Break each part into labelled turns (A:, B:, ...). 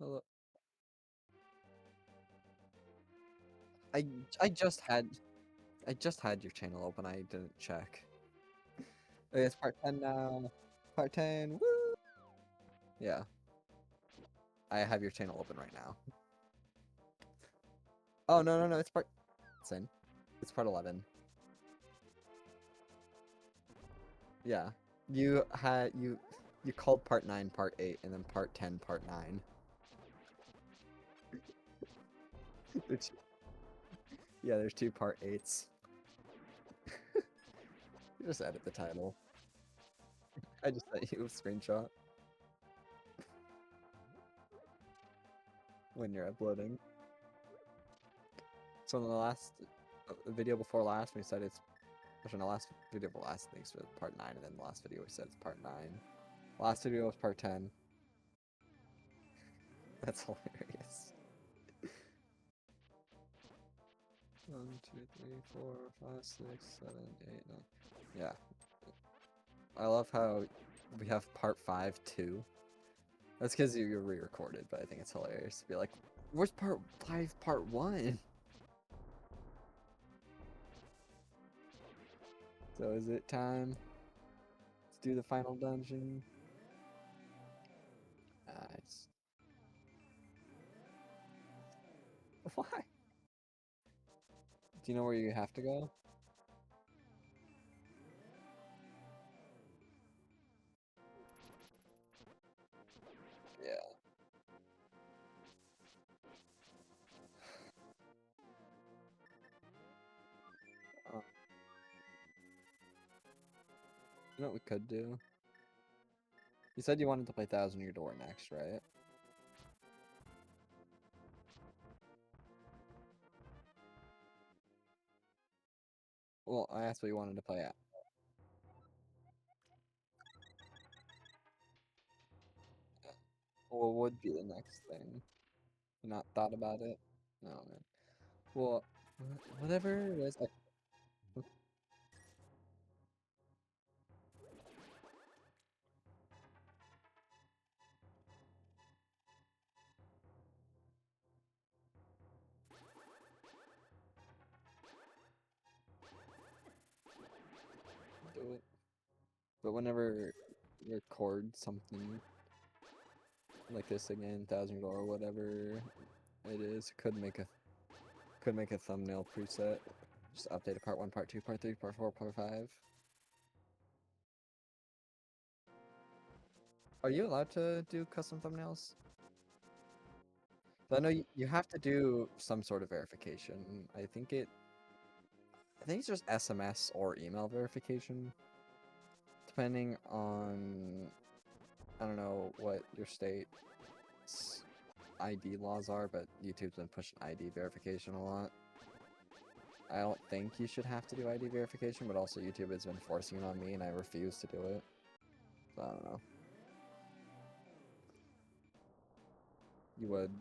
A: Hello. I I just had I just had your channel open. I didn't check. Okay, it's part 10 now. Part 10. Woo! Yeah, I have your channel open right now. Oh no, it's part. It's in. It's part 11. Yeah, you called part 9 part 8 and then part 10 part 9. There's, yeah, there's two part 8s. You just edit the title. I just sent you a screenshot when you're uploading. So in the last video before last, we said it's. Actually, in the last video of the last thing was part 9, and then the last video we said it's part 9. Last video was part 10. That's hilarious. 1, 2, 3, 4, 5, 6, 7, 8, 9. Yeah. I love how we have part 5 too. That's because you re-recorded, but I think it's hilarious to be like, where's part 5 part 1? So is it time? Let's do the final dungeon. Nice. Why? Do you know where you have to go? Yeah. Uh, you know what we could do? You said you wanted to play Thousand Year Door next, right? Well, I asked what you wanted to play at. What would be the next thing? You not thought about it? No, man. Well, whatever it is, do it. But whenever you record something like this again, Thousand Year Door or whatever it is, could make a thumbnail preset. Just update it part 1, part 2, part 3, part 4, part 5. Are you allowed to do custom thumbnails? I know you have to do some sort of verification. I think it's just SMS or email verification, depending on, I don't know what your state's ID laws are, but YouTube's been pushing ID verification a lot. I don't think you should have to do ID verification, but also YouTube has been forcing it on me, and I refuse to do it. So I don't know. You would,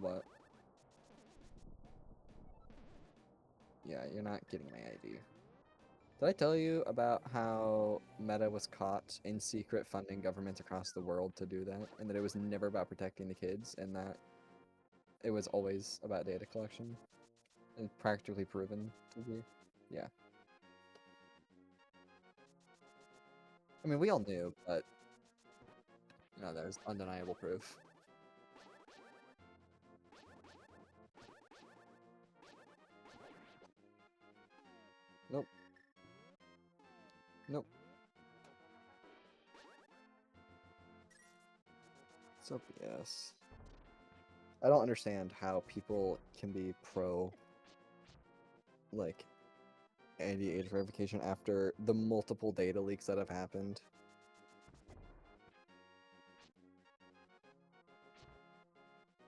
A: what? Yeah, you're not getting my ID. Did I tell you about how Meta was caught in secret funding governments across the world to do that, and that it was never about protecting the kids, and that it was always about data collection? And practically proven to be. Yeah. I mean, we all knew, but no, there's undeniable proof. Nope. Nope. So yes. I don't understand how people can be pro, like, anti-age verification after the multiple data leaks that have happened.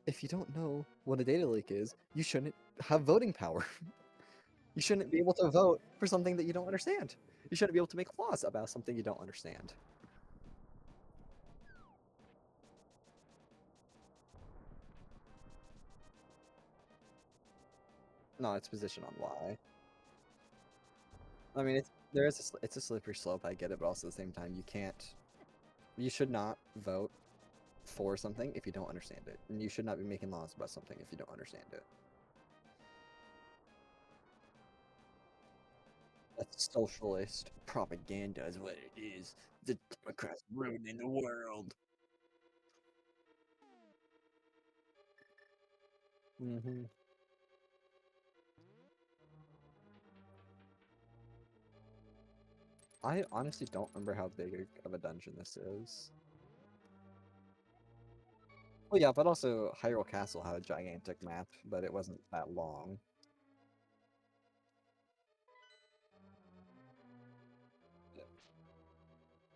A: If you don't know what a data leak is, you shouldn't have voting power. You shouldn't be able to vote for something that you don't understand. You shouldn't be able to make laws about something you don't understand. No, it's position on why. I mean, it's a slippery slope. I get it, but also at the same time, you should not vote for something if you don't understand it. And you should not be making laws about something if you don't understand it. That's socialist propaganda is what it is. The Democrats ruining the world. Mm-hmm. I honestly don't remember how big of a dungeon this is. Well, yeah, but also Hyrule Castle had a gigantic map, but it wasn't that long.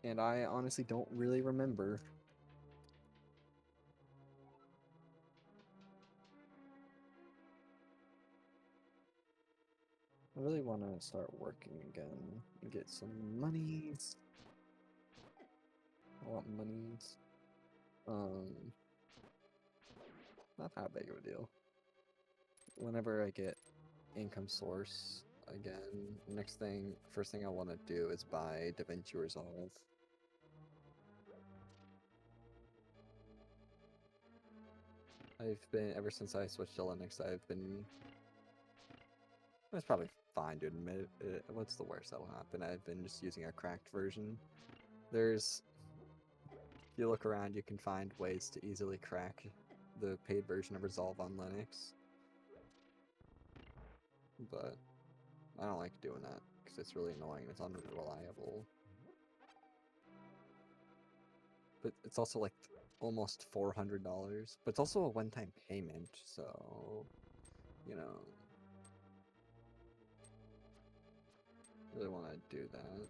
A: And I honestly don't really remember. I really want to start working again and get some monies. I want monies. Not that big of a deal. Whenever I get income source again, first thing I want to do is buy DaVinci Resolve. Ever since I switched to Linux, it's probably fine to admit it. What's the worst that will happen? I've been just using a cracked version. If you look around, you can find ways to easily crack the paid version of Resolve on Linux. But I don't like doing that because it's really annoying. It's unreliable. But it's also like almost $400. But it's also a one-time payment, so you know, really want to do that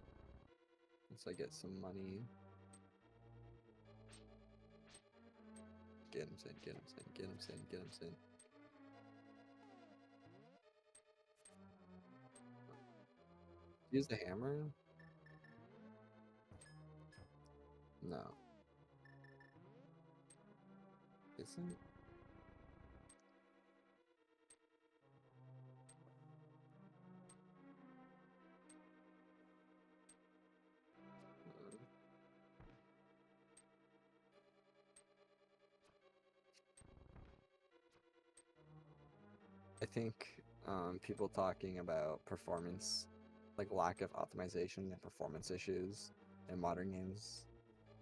A: once I get some money. Get him in, get him in, get him in, get him in. Use the hammer? No. Isn't? I think people talking about performance, like lack of optimization and performance issues in modern games,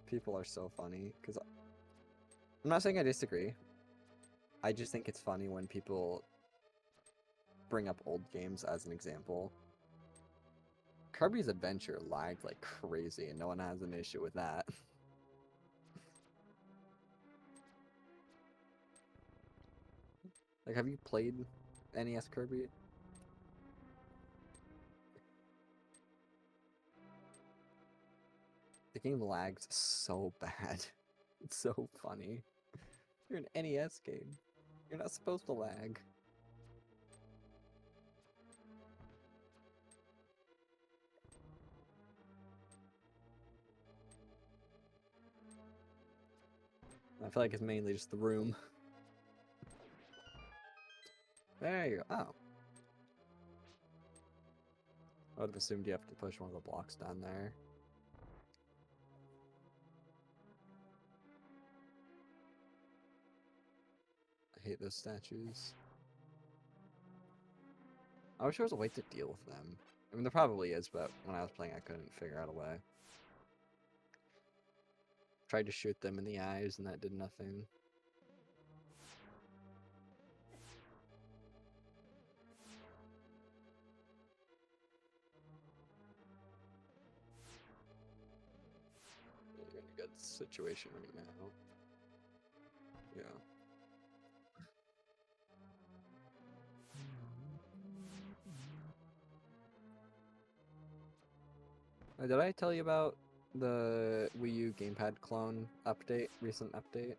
A: people are so funny. Because I'm not saying I disagree. I just think it's funny when people bring up old games as an example. Kirby's Adventure lagged like crazy, and no one has an issue with that. Like, have you played NES Kirby? The game lags so bad. It's so funny. You're an NES game. You're not supposed to lag. I feel like it's mainly just the room. There you go. Oh. I would have assumed you have to push one of the blocks down there. I hate those statues. I wish there was a way to deal with them. I mean, there probably is, but when I was playing, I couldn't figure out a way. Tried to shoot them in the eyes, and that did nothing. You're in a good situation right now. Yeah. Did I tell you about the Wii U gamepad clone update, recent update?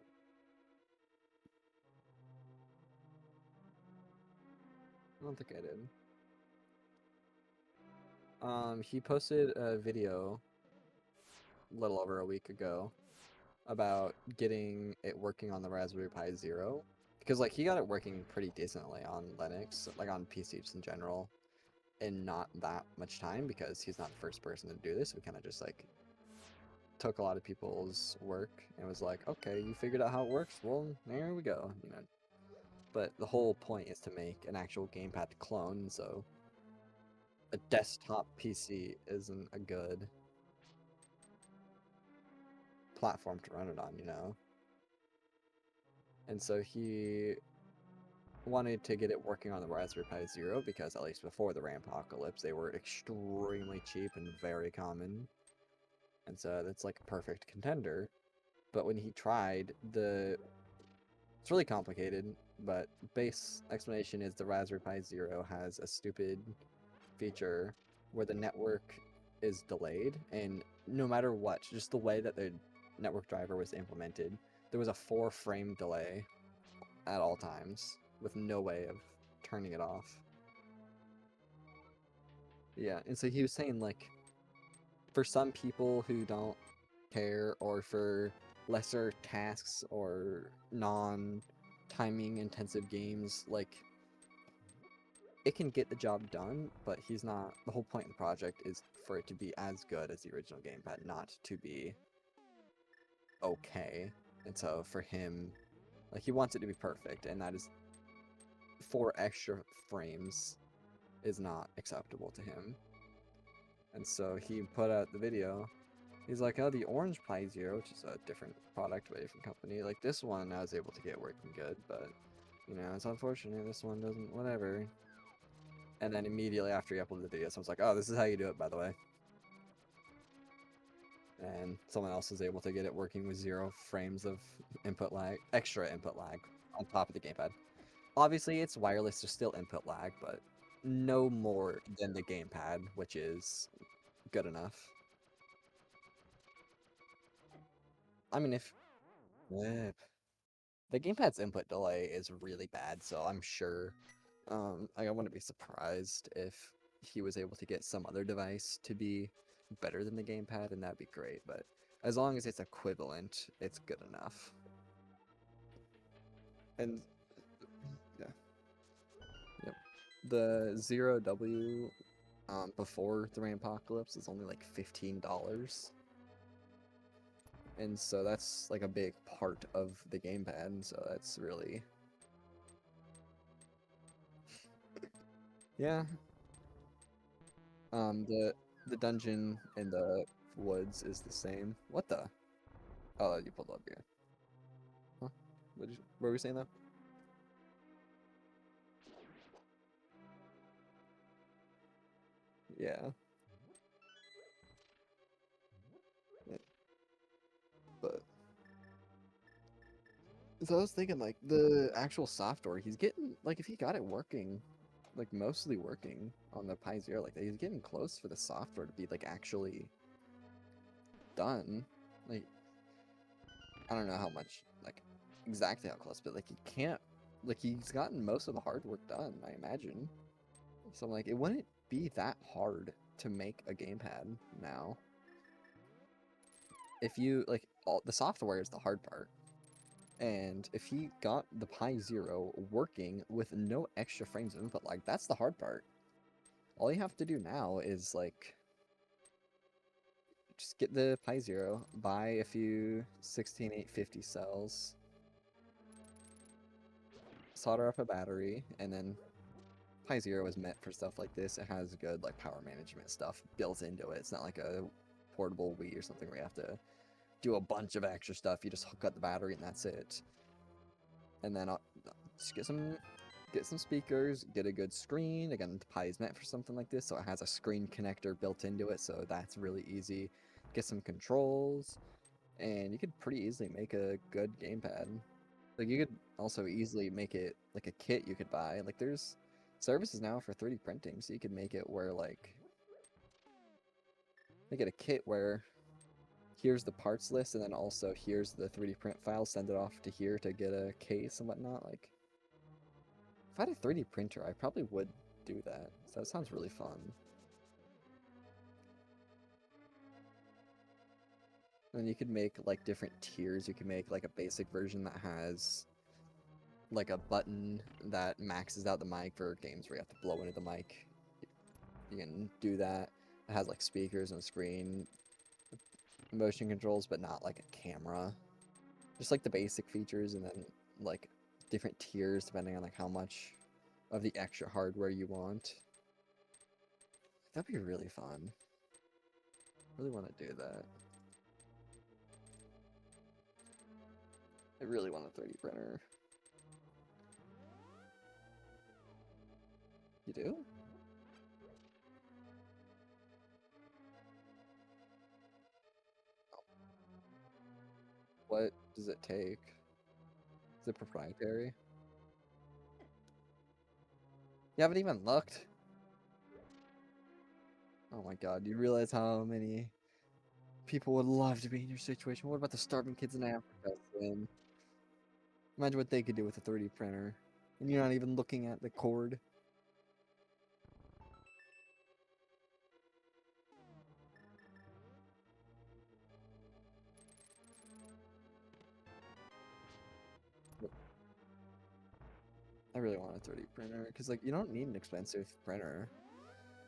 A: I don't think I did. He posted a video a little over a week ago about getting it working on the Raspberry Pi Zero. Because, like, he got it working pretty decently on Linux, like on PC just in general, in not that much time because he's not the first person to do this. We kind of just, like, took a lot of people's work and was like, okay, you figured out how it works. Well, there we go. You know, but the whole point is to make an actual gamepad clone. So a desktop PC isn't a good platform to run it on, you know. And so he wanted to get it working on the Raspberry Pi Zero because at least before the Rampapocalypse, they were extremely cheap and very common. And so that's like a perfect contender. But when he tried, it's really complicated, but base explanation is the Raspberry Pi Zero has a stupid feature where the network is delayed, and no matter what, just the way that the network driver was implemented, there was a 4-frame delay at all times with no way of turning it off. Yeah, and so he was saying, like, for some people who don't care, or for lesser tasks or non-timing intensive games, like, it can get the job done, but he's not. The whole point of the project is for it to be as good as the original gamepad, not to be okay. And so for him, like, he wants it to be perfect, and that is 4 extra frames is not acceptable to him. And so he put out the video. He's like, oh, the Orange Pi Zero, which is a different product by a different company, like, this one I was able to get working good, but, you know, it's unfortunate this one doesn't, whatever. And then immediately after he uploaded the video, someone's like, oh, this is how you do it, by the way. And someone else was able to get it working with 0 frames of input lag, extra input lag on top of the gamepad. Obviously, it's wireless, there's still input lag, but no more than the gamepad, which is good enough. I mean, if the gamepad's input delay is really bad, so I'm sure I wouldn't be surprised if he was able to get some other device to be better than the gamepad, and that'd be great, but as long as it's equivalent, it's good enough. And yeah, yep. The 0W before the Rampapocalypse is only like $15. And so that's like a big part of the gamepad, and so that's really yeah. The dungeon in the woods is the same. What the? Oh, you pulled up here. Huh? What were we saying though? Yeah. But so I was thinking, like, the actual software, he's getting, like, if he got it working, like, mostly working on the Pi Zero, like, he's getting close for the software to be, like, actually done. Like, I don't know how much, like, exactly how close, but, like, he can't, like, he's gotten most of the hard work done, I imagine. So I'm like, it wouldn't be that hard to make a gamepad now. If you, like, the software is the hard part. And if he got the Pi Zero working with no extra frames of input lag, that's the hard part. All you have to do now is, like, just get the Pi Zero, buy a few 16850 cells, solder up a battery, and then Pi Zero is meant for stuff like this. It has good, like, power management stuff built into it. It's not like a portable Wii or something where you have to do a bunch of extra stuff. You just hook up the battery and that's it. And then just get some speakers, get a good screen. Again, the Pi is meant for something like this, so it has a screen connector built into it, so that's really easy. Get some controls, and you could pretty easily make a good gamepad. Like, you could also easily make it like a kit you could buy. Like, there's services now for 3D printing, so you could make it where, like, make it a kit where here's the parts list, and then also here's the 3D print file, send it off to here to get a case and whatnot. Like, if I had a 3D printer, I probably would do that. So that sounds really fun. And you could make, like, different tiers. You could make, like, a basic version that has, like, a button that maxes out the mic for games where you have to blow into the mic. You can do that. It has, like, speakers and a screen. motion controls, but not like a camera. Just like the basic features, and then like different tiers depending on like how much of the extra hardware you want. That'd be really fun. Really want to do that. I really want a 3D printer. You do? What does it take? Is it proprietary? You haven't even looked. Oh my god, do you realize how many people would love to be in your situation? What about the starving kids in Africa, Flynn? Imagine what they could do with a 3D printer. And you're not even looking at the cord. I really want a 3D printer, because like you don't need an expensive printer.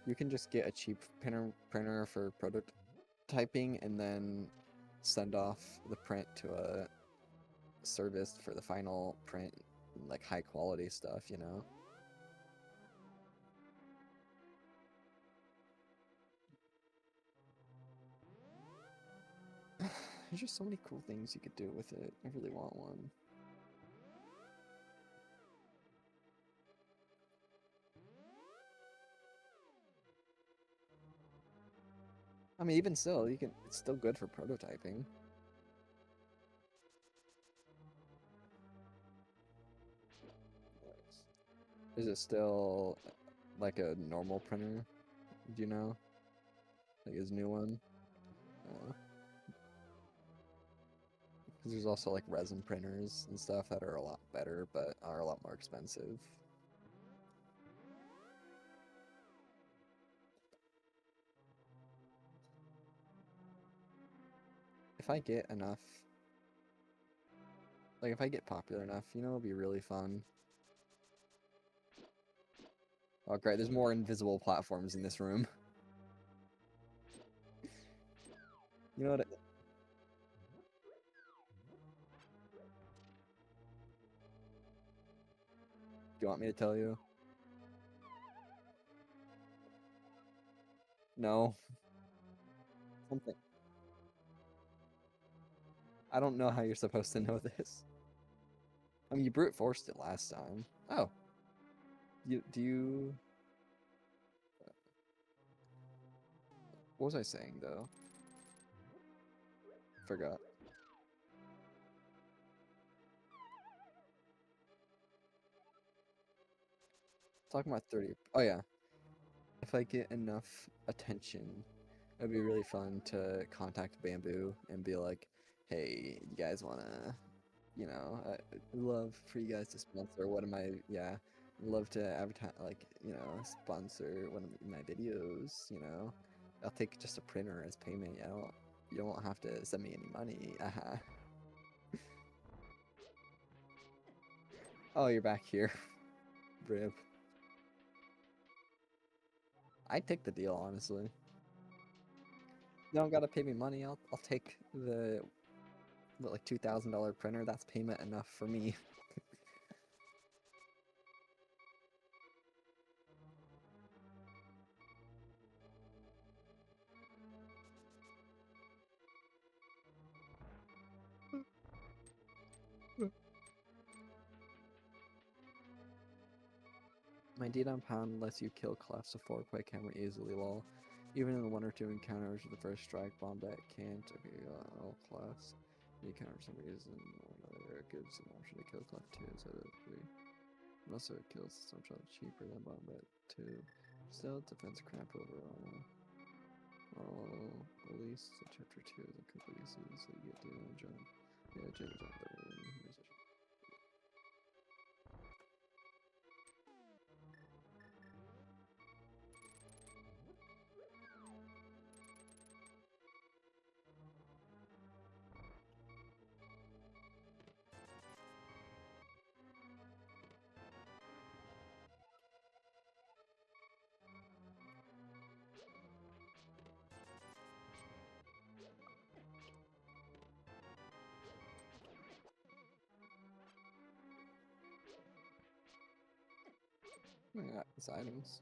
A: You can just get a cheap printer for prototyping and then send off the print to a service for the final print, like high quality stuff, you know? There's just so many cool things you could do with it. I really want one. I mean, even still, you can. It's still good for prototyping. Is it still like a normal printer? Do you know? Like his new one? Because there's also like resin printers and stuff that are a lot better, but are a lot more expensive. If I get enough, like if I get popular enough, you know, it'll be really fun. Oh great, there's more invisible platforms in this room. You know what? Do you want me to tell you? No. Something. I don't know how you're supposed to know this. I mean, you brute forced it last time. Oh. Do you... What was I saying, though? Forgot. Talking about 30... Oh, yeah. If I get enough attention, it'd be really fun to contact Bamboo and be like, hey, you guys wanna... You know, I'd love for you guys to sponsor one of my... Yeah. Love to advertise, like, you know, sponsor one of my videos, you know? I'll take just a printer as payment. You don't have to send me any money. Oh, you're back here. Rip. I'd take the deal, honestly. You don't gotta pay me money. I'll take the what, like $2,000 printer. That's payment enough for me. My D-down pound lets you kill class of 4 quick hammer easily, lol. Even in the 1 or 2 encounters with the first strike bomb that can't. Okay, all class. The encounter for some reason or another gives an option to kill class 2 instead of 3. And also it kills some child cheaper than bomb bet 2. Still, defense crap overall. At least chapter 2 is a couple uses so you get to jump. Yeah, jump. Yeah, it's items.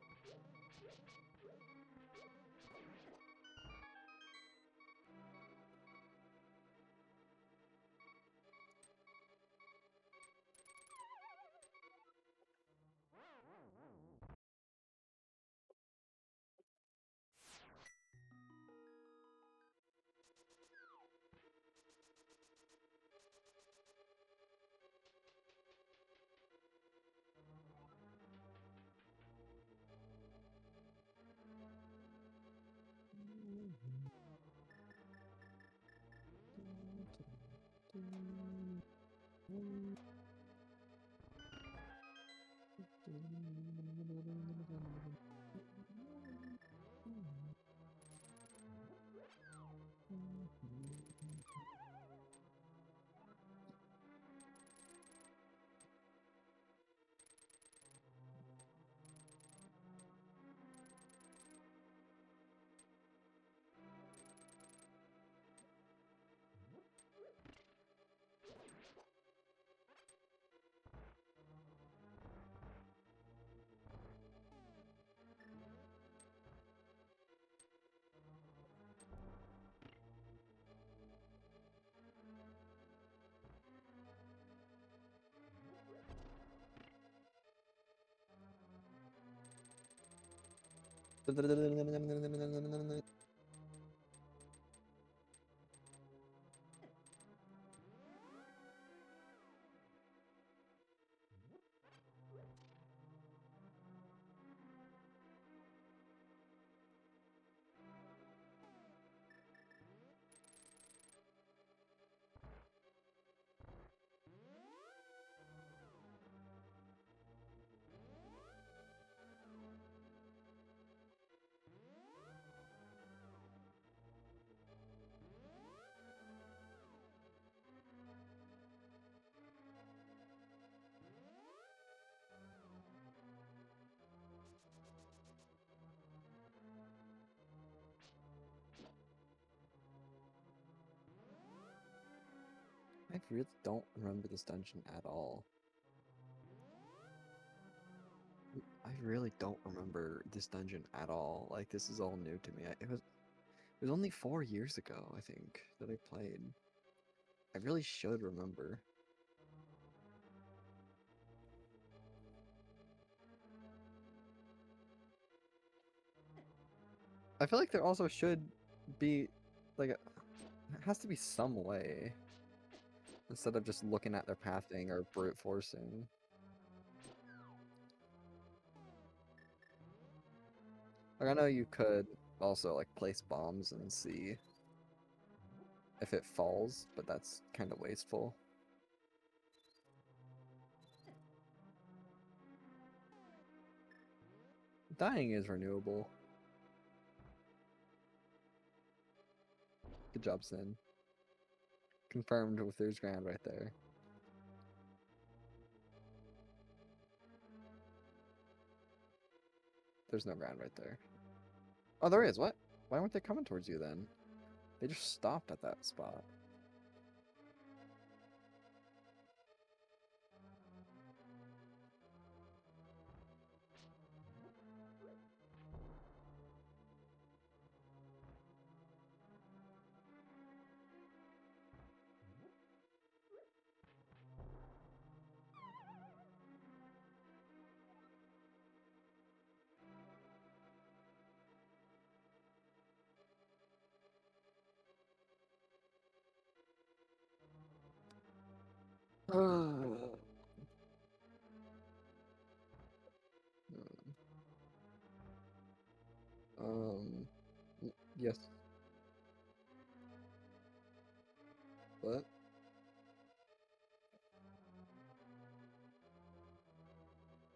A: I really don't remember this dungeon at all. I really don't remember this dungeon at all. Like, this is all new to me. It was only 4 years ago, I think, that I played. I really should remember. I feel like there also should be, like, it has to be some way. Instead of just looking at their pathing or brute forcing. Like, I know you could also, like, place bombs and see if it falls, but that's kind of wasteful. Dying is renewable. Good job, Sin. Confirmed with there's ground right there. There's no ground right there. Oh, there is. What? Why weren't they coming towards you then? They just stopped at that spot. um, yes. What?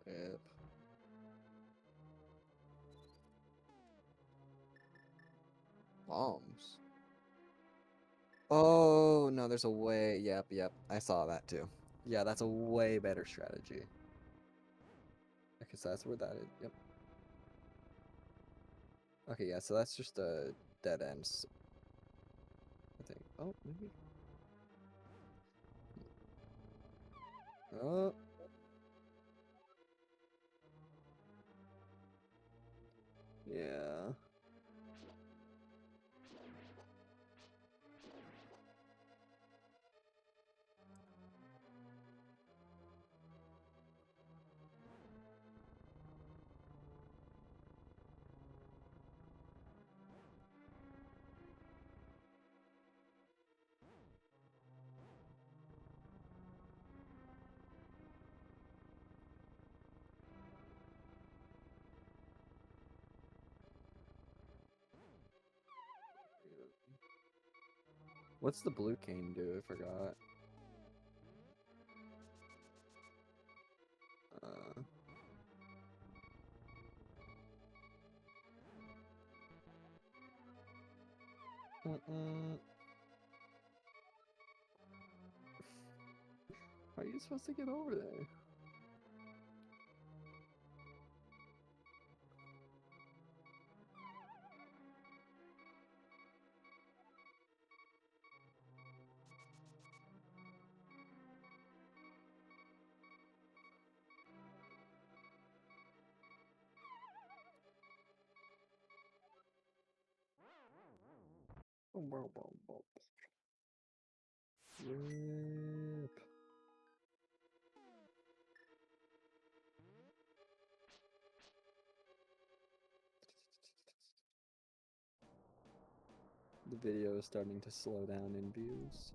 A: Yep. Bombs. Oh, no, there's a way. Yep. I saw that too. Yeah, that's a way better strategy. Okay, so that's where that is. Yep. Okay, yeah, so that's just a dead end, I think. Oh, maybe. Oh. What's the blue cane do? I forgot. Uh, How are you supposed to get over there? Yep. The video is starting to slow down in views.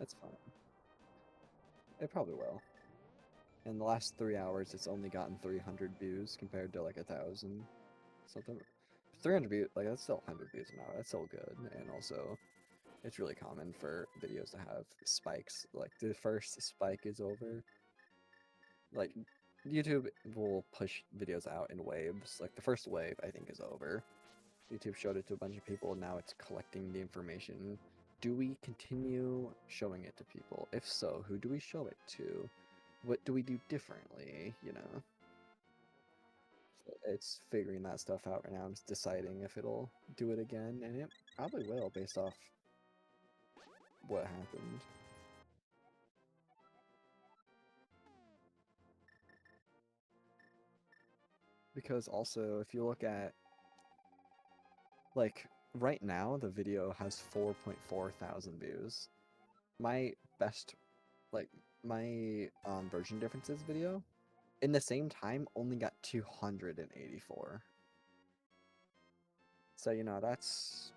A: That's fine. It probably will. In the last 3 hours, it's only gotten 300 views compared to like 1,000 something. 300 views, like that's still 100 views an hour. That's still good. And also, it's really common for videos to have spikes. Like the first spike is over. Like YouTube will push videos out in waves. Like the first wave, I think, is over. YouTube showed it to a bunch of people. Now it's collecting the information. Do we continue showing it to people? If so, who do we show it to? What do we do differently? You know, it's figuring that stuff out right now. I'm just deciding if it'll do it again, and it probably will based off what happened. Because also, if you look at, like, right now, the video has 4.4 thousand views. My best, like, my version differences video, in the same time, only got 284. So, you know, that's...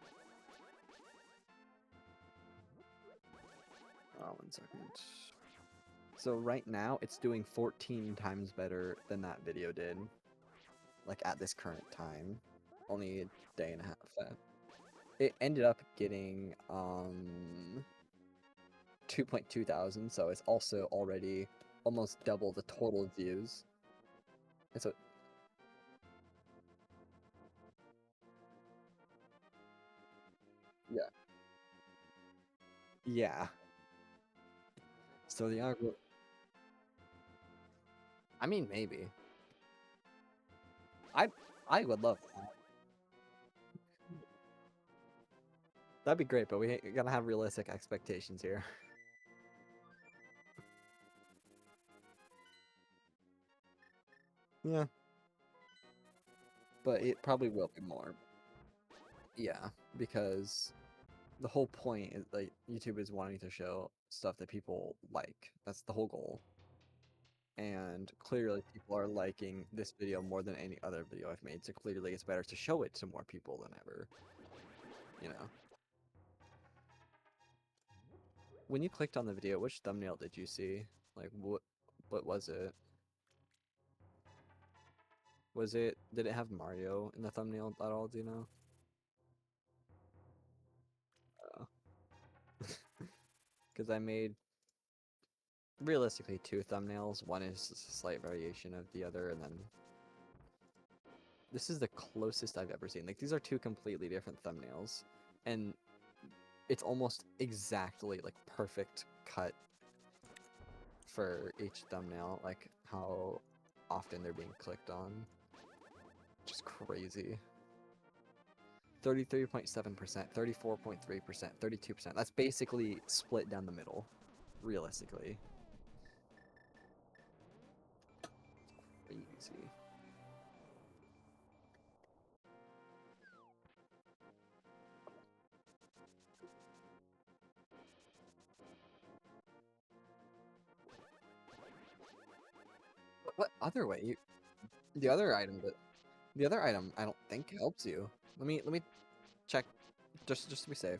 A: Oh, 1 second. So right now, it's doing 14 times better than that video did. Like, at this current time. Only a day and a half. It ended up getting, 2.2 thousand, so it's also already almost double the total views. And so... Yeah. Yeah. So the algorithm... I mean, maybe. I would love that. That'd be great, but we gotta have realistic expectations here. Yeah. But it probably will be more. Yeah, because the whole point is, like, YouTube is wanting to show stuff that people like. That's the whole goal. And clearly people are liking this video more than any other video I've made, so clearly it's better to show it to more people than ever. You know? When you clicked on the video, which thumbnail did you see? Like, what was it? Did it have Mario in the thumbnail at all, do you know? Because I made, realistically, 2 thumbnails. One is a slight variation of the other, and then this is the closest I've ever seen. Like, these are 2 completely different thumbnails, and it's almost exactly, like, perfect cut for each thumbnail, like, how often they're being clicked on. Just crazy. 33.7%, 34.3%, 32%. That's basically split down the middle, realistically. Crazy. What other way? The other item I don't think helps you. Let me check just to be safe.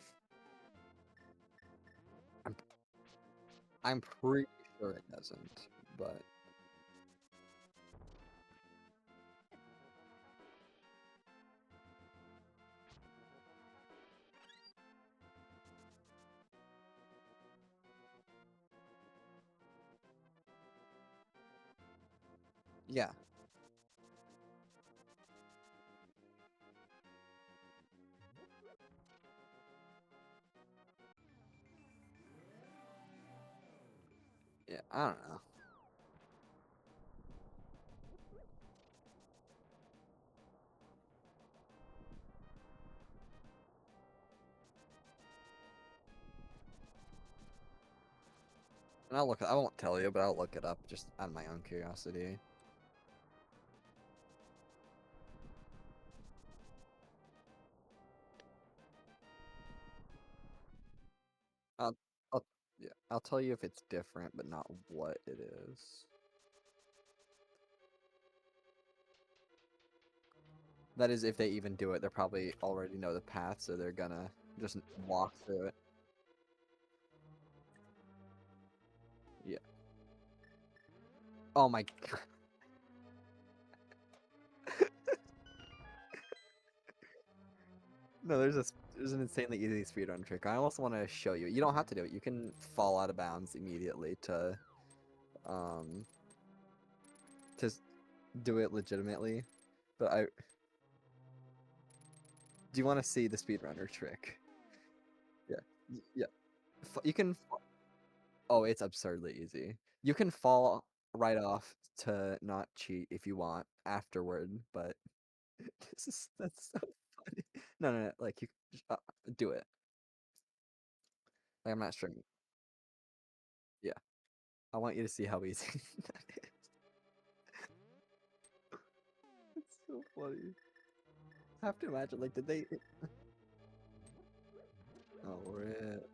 A: I'm I'm pretty sure it doesn't, but Yeah. Yeah, I don't know. And I won't tell you, but I'll look it up just out of my own curiosity. I'll, I'll, yeah, I'll tell you if it's different, but not what it is. That is, if they even do it, they probably already know the path, so they're gonna just walk through it. Yeah. Oh my god. No, there's an insanely easy speedrun trick. I also want to show you. You don't have to do it. You can fall out of bounds immediately um to do it legitimately. But do you want to see the speedrunner trick? Yeah. Yeah. You can. Oh, it's absurdly easy. You can fall right off to not cheat if you want afterward, but that's so funny. No, no, no. Like you just, do it. Like I'm not stringing. Yeah. I want you to see how easy that is. It's so funny. I have to imagine, like, did they? Oh, rip.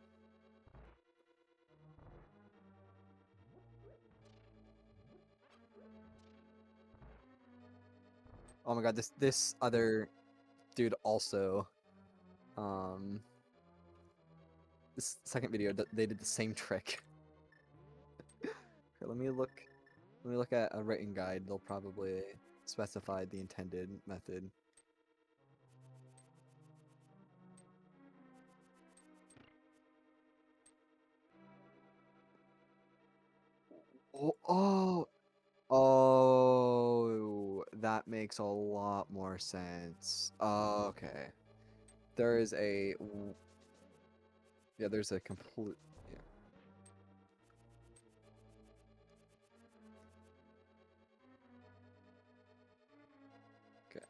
A: Oh my god, this other dude also, um, this second video they did the same trick. Here, let me look. Let me look at a written guide. They'll probably specify the intended method. Oh, oh, oh, that makes a lot more sense. Okay. There is yeah, there's a complete, yeah. Okay.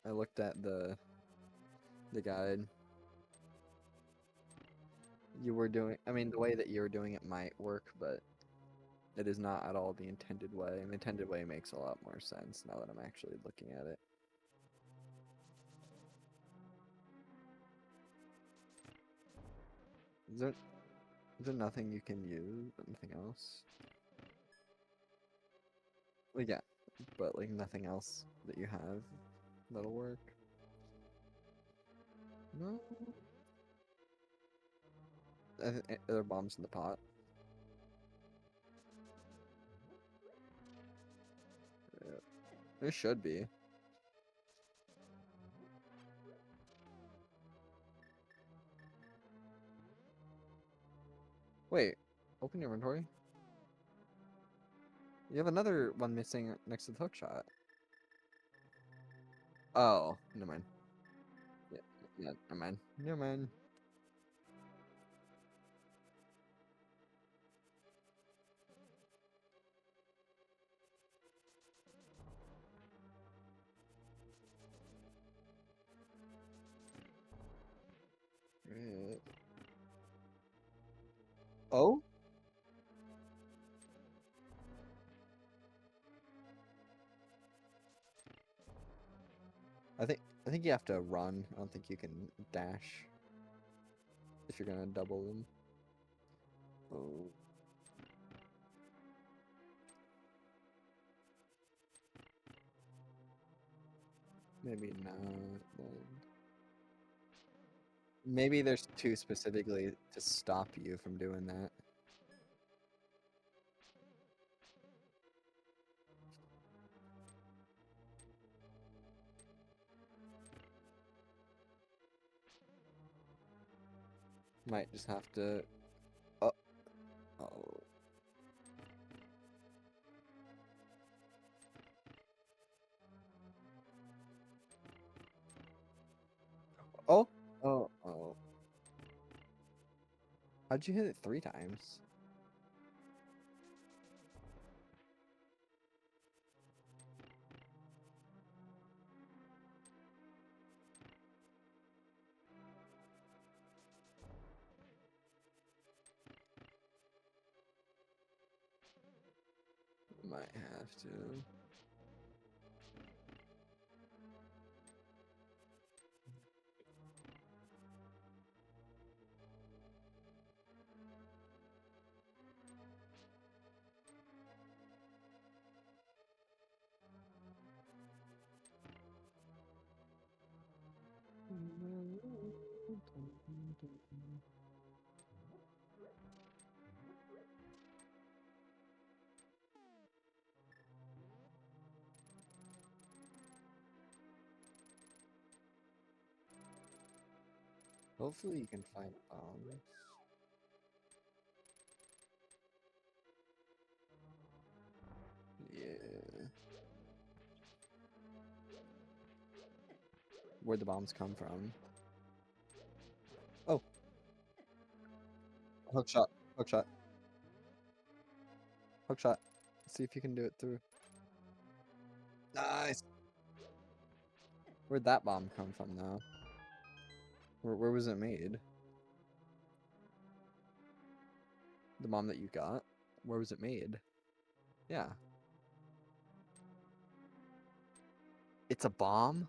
A: I looked at the guide. You were doing, I mean, the way that you were doing it might work, but it is not at all the intended way. And the intended way makes a lot more sense now that I'm actually looking at it. Is there, is there nothing you can use? Anything else? Well, yeah, but like nothing else that you have that'll work. No, are there bombs in the pot? Yeah. There should be. Wait, open your inventory. You have another one missing next to the hookshot. Oh, never mind. Yeah, yeah, never mind. Never mind. Oh? I think you have to run. I don't think you can dash if you're gonna double them. Oh. Maybe not then. Maybe there's two specifically to stop you from doing that. Might just have to. Oh, oh. How'd you hit it 3 times? Might have to. Hopefully you can find bombs. Yeah. Where'd the bombs come from? Oh, hook shot, hook shot, hook shot. See if you can do it through. Nice. Where'd that bomb come from, though? Where was it made? The bomb that you got? Where was it made? Yeah. It's a bomb?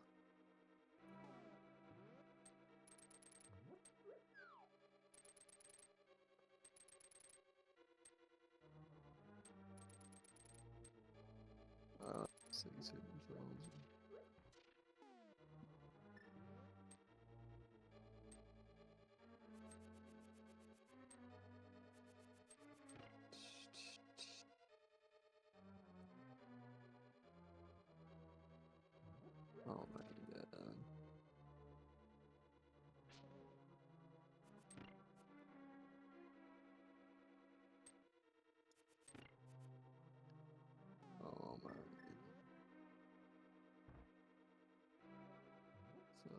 A: Cities hidden zones. Oh my god. Oh my. So.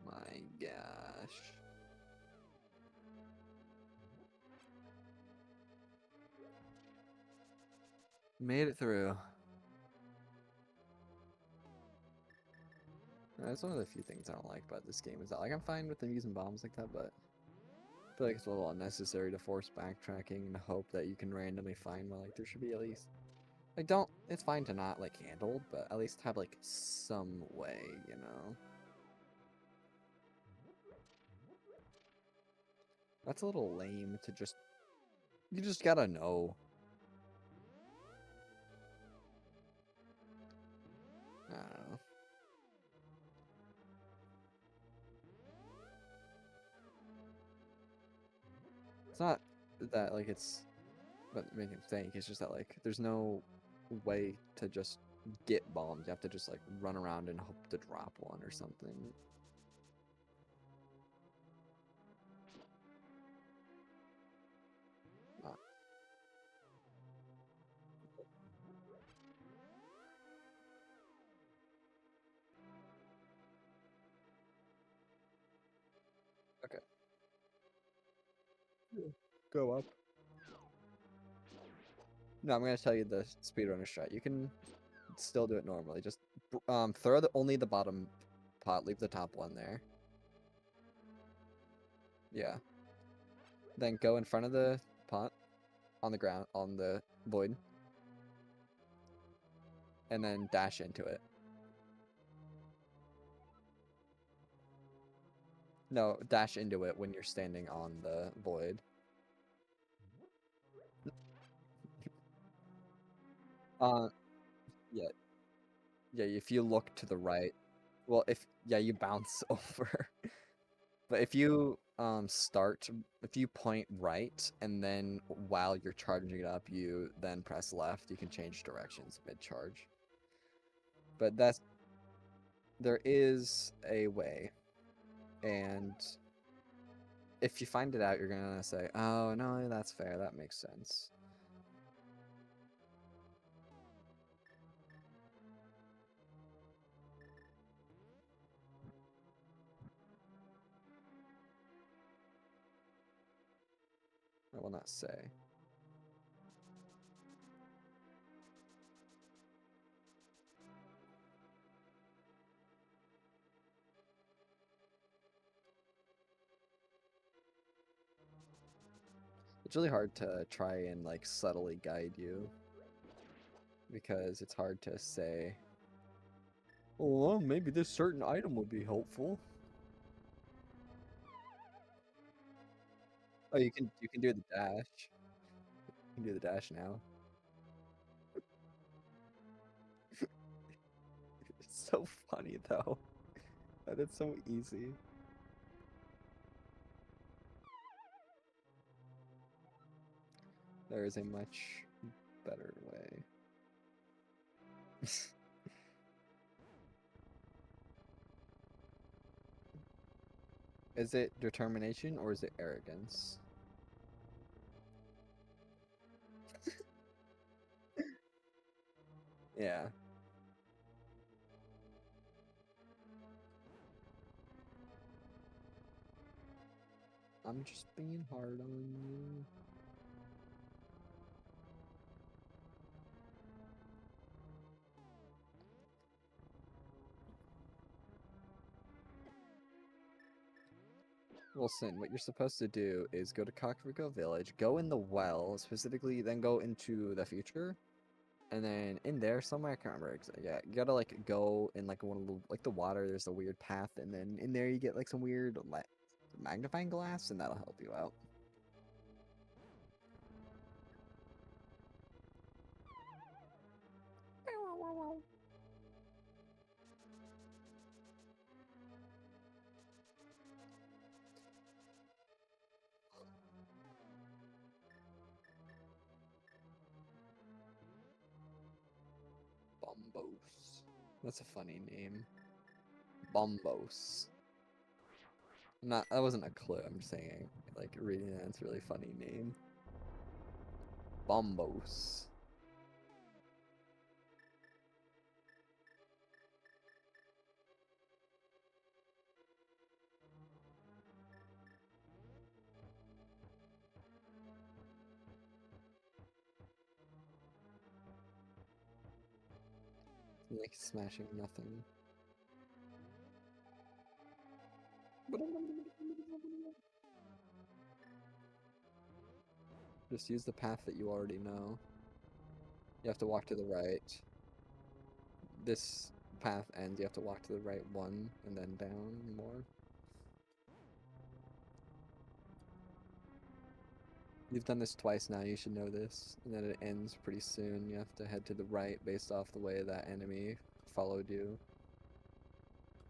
A: My gosh. Made it through. That's one of the few things I don't like about this game is that like I'm fine with them using bombs like that, but I feel like it's a little unnecessary to force backtracking and hope that you can randomly find one. Like there should be at least like don't it's fine to not like handle, but at least have like some way, you know. That's a little lame to just you just gotta know. I don't know. It's not that like it's but make him think. It's just that like there's no way to just get bombs. You have to just like run around and hope to drop one or something. Uh, okay. Yeah. Go up. No, I'm gonna tell you the speedrunner strat. You can still do it normally. Just throw only the bottom pot. Leave the top one there. Yeah. Then go in front of the pot on the ground on the void, and then dash into it. No, dash into it when you're standing on the void. Uh, yeah, yeah. If you look to the right, well, if yeah, you bounce over. But if you if you point right and then while you're charging it up, you then press left, you can change directions mid-charge. But there is a way, and if you find it out, you're gonna say, "Oh no, that's fair. That makes sense." I will not say. It's really hard to try and like subtly guide you because it's hard to say, "Oh, well, maybe this certain item would be helpful." Oh, you can do the dash. You can do the dash now. It's so funny though. That it's so easy. There is a much better way. Is it determination or is it arrogance? Yeah. I'm just being hard on you. Wilson, what you're supposed to do is go to Kakariko Village, go in the well, specifically, then go into the future, and then in there somewhere, I can't remember exactly. Yeah, you gotta like go in like one of the like the water. There's a weird path, and then in there you get like some weird magnifying glass, and that'll help you out. Bombos. That's a funny name. Bombos. Not that wasn't a clue. I'm just saying, like reading that, it's a really funny name. Bombos. Like smashing nothing. Just use the path that you already know. You have to walk to the right. This path ends, you have to walk to the right one, and then down more. You've done this twice now, you should know this. And then it ends pretty soon. You have to head to the right based off the way that enemy followed you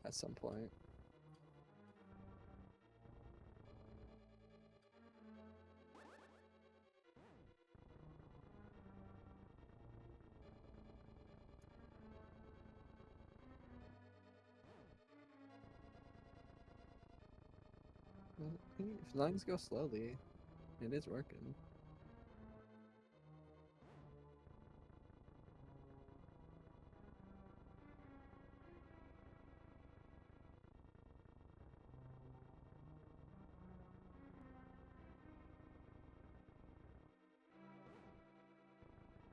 A: at some point. Well, if lines go slowly, it is working.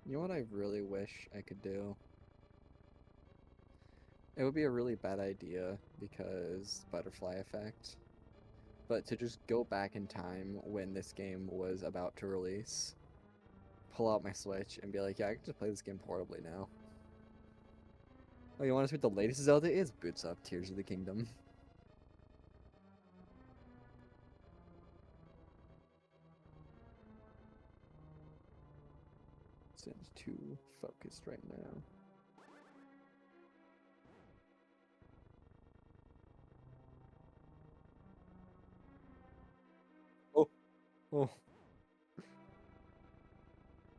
A: You know what I really wish I could do? It would be a really bad idea because butterfly effect. But to just go back in time when this game was about to release, pull out my Switch and be like, yeah, I can just play this game portably now. Oh, you want to see what the latest Zelda is? Boots up Tears of the Kingdom. Seems too focused right now. Oh, oh,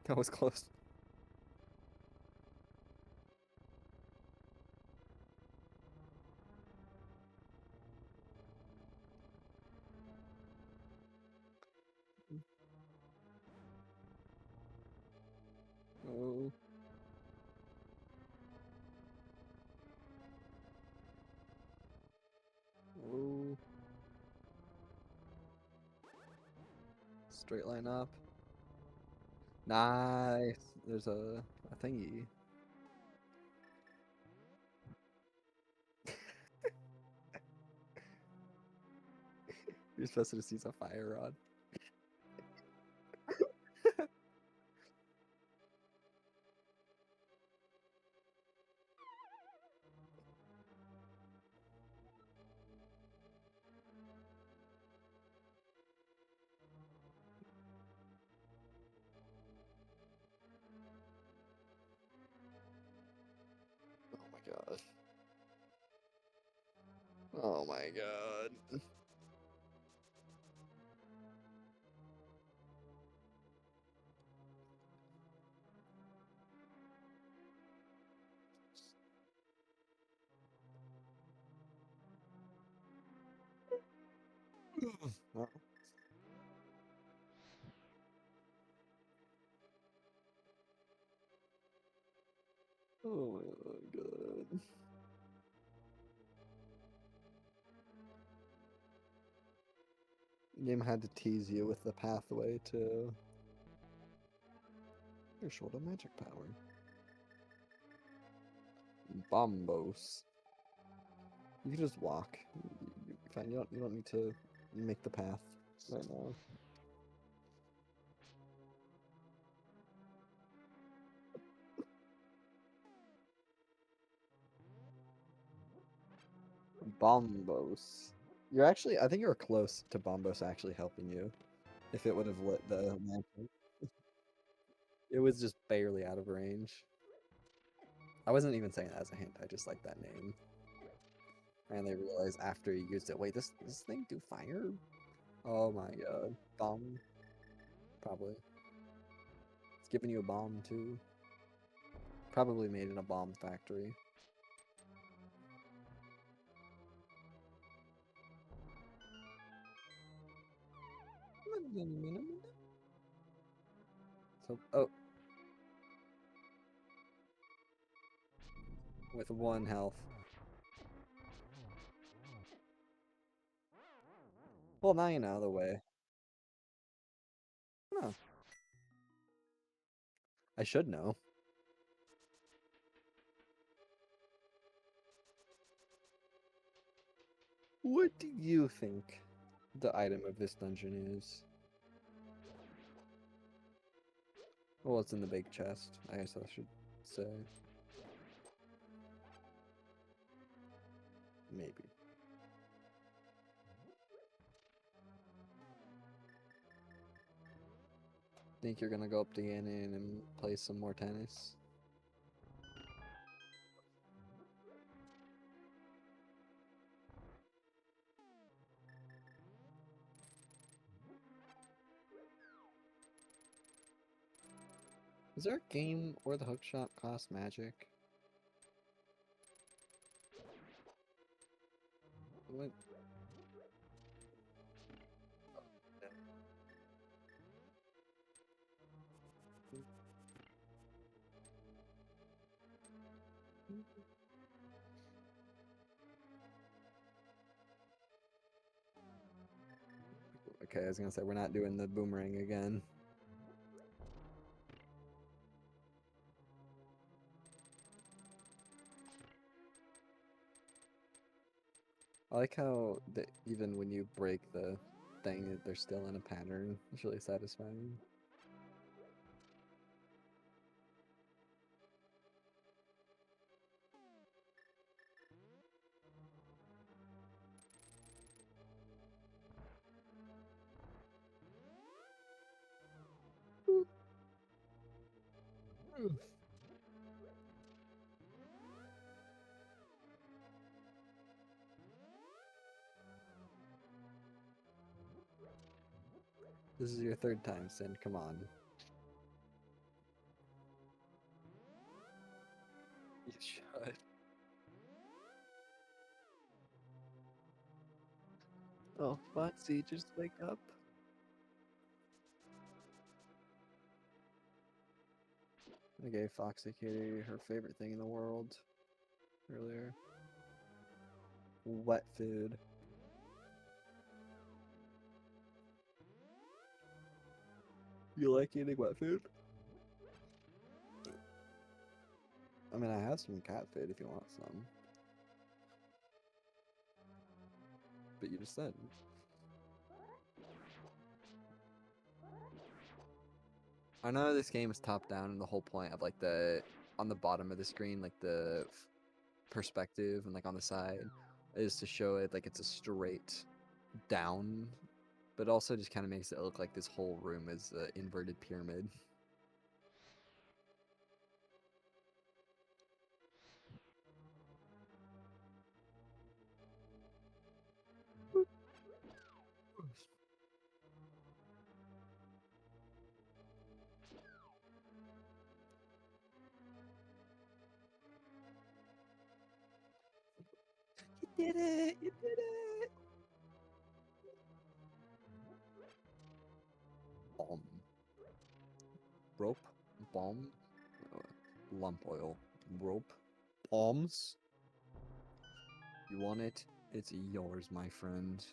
A: that was close. Straight line up. Nice. There's a thingy. You're supposed to just use a fire rod. Oh my god. Oh my god. Oh. Oh my god. Game had to tease you with the pathway to your short of magic power. Bombos. You can just walk. Fine. You don't need to make the path right now. Bombos. You're actually, I think you're close to Bombos actually helping you. If it would have lit the lantern. It was just barely out of range. I wasn't even saying that as a hint, I just like that name. And they realized after you used it, wait, this thing do fire? Oh my god. Bomb. Probably. It's giving you a bomb too. Probably made in a bomb factory. So, oh. With 1 health. Well, now you know the way. No. I should know. What do you think the item of this dungeon is? Well, it's in the big chest, I guess I should say. Maybe. Think you're gonna go up to Ganon and play some more tennis? Is there a game where the hookshot costs magic? What? Okay, I was gonna say we're not doing the boomerang again. I like how even when you break the thing, they're still in a pattern. It's really satisfying. This is your 3rd time, Sin. Come on. You should. Oh, Foxy, just wake up. I gave Foxy Kitty her favorite thing in the world earlier. Wet food. You like eating wet food? I mean, I have some cat food if you want some. But you just said. I know this game is top down, and the whole point of like on the bottom of the screen, like the perspective and like on the side is to show it like it's a straight down, but also just kind of makes it look like this whole room is an inverted pyramid. You did it! You did it! Bomb. Rope. Bomb. Lump oil. Rope. Bombs. You want it? It's yours, my friend.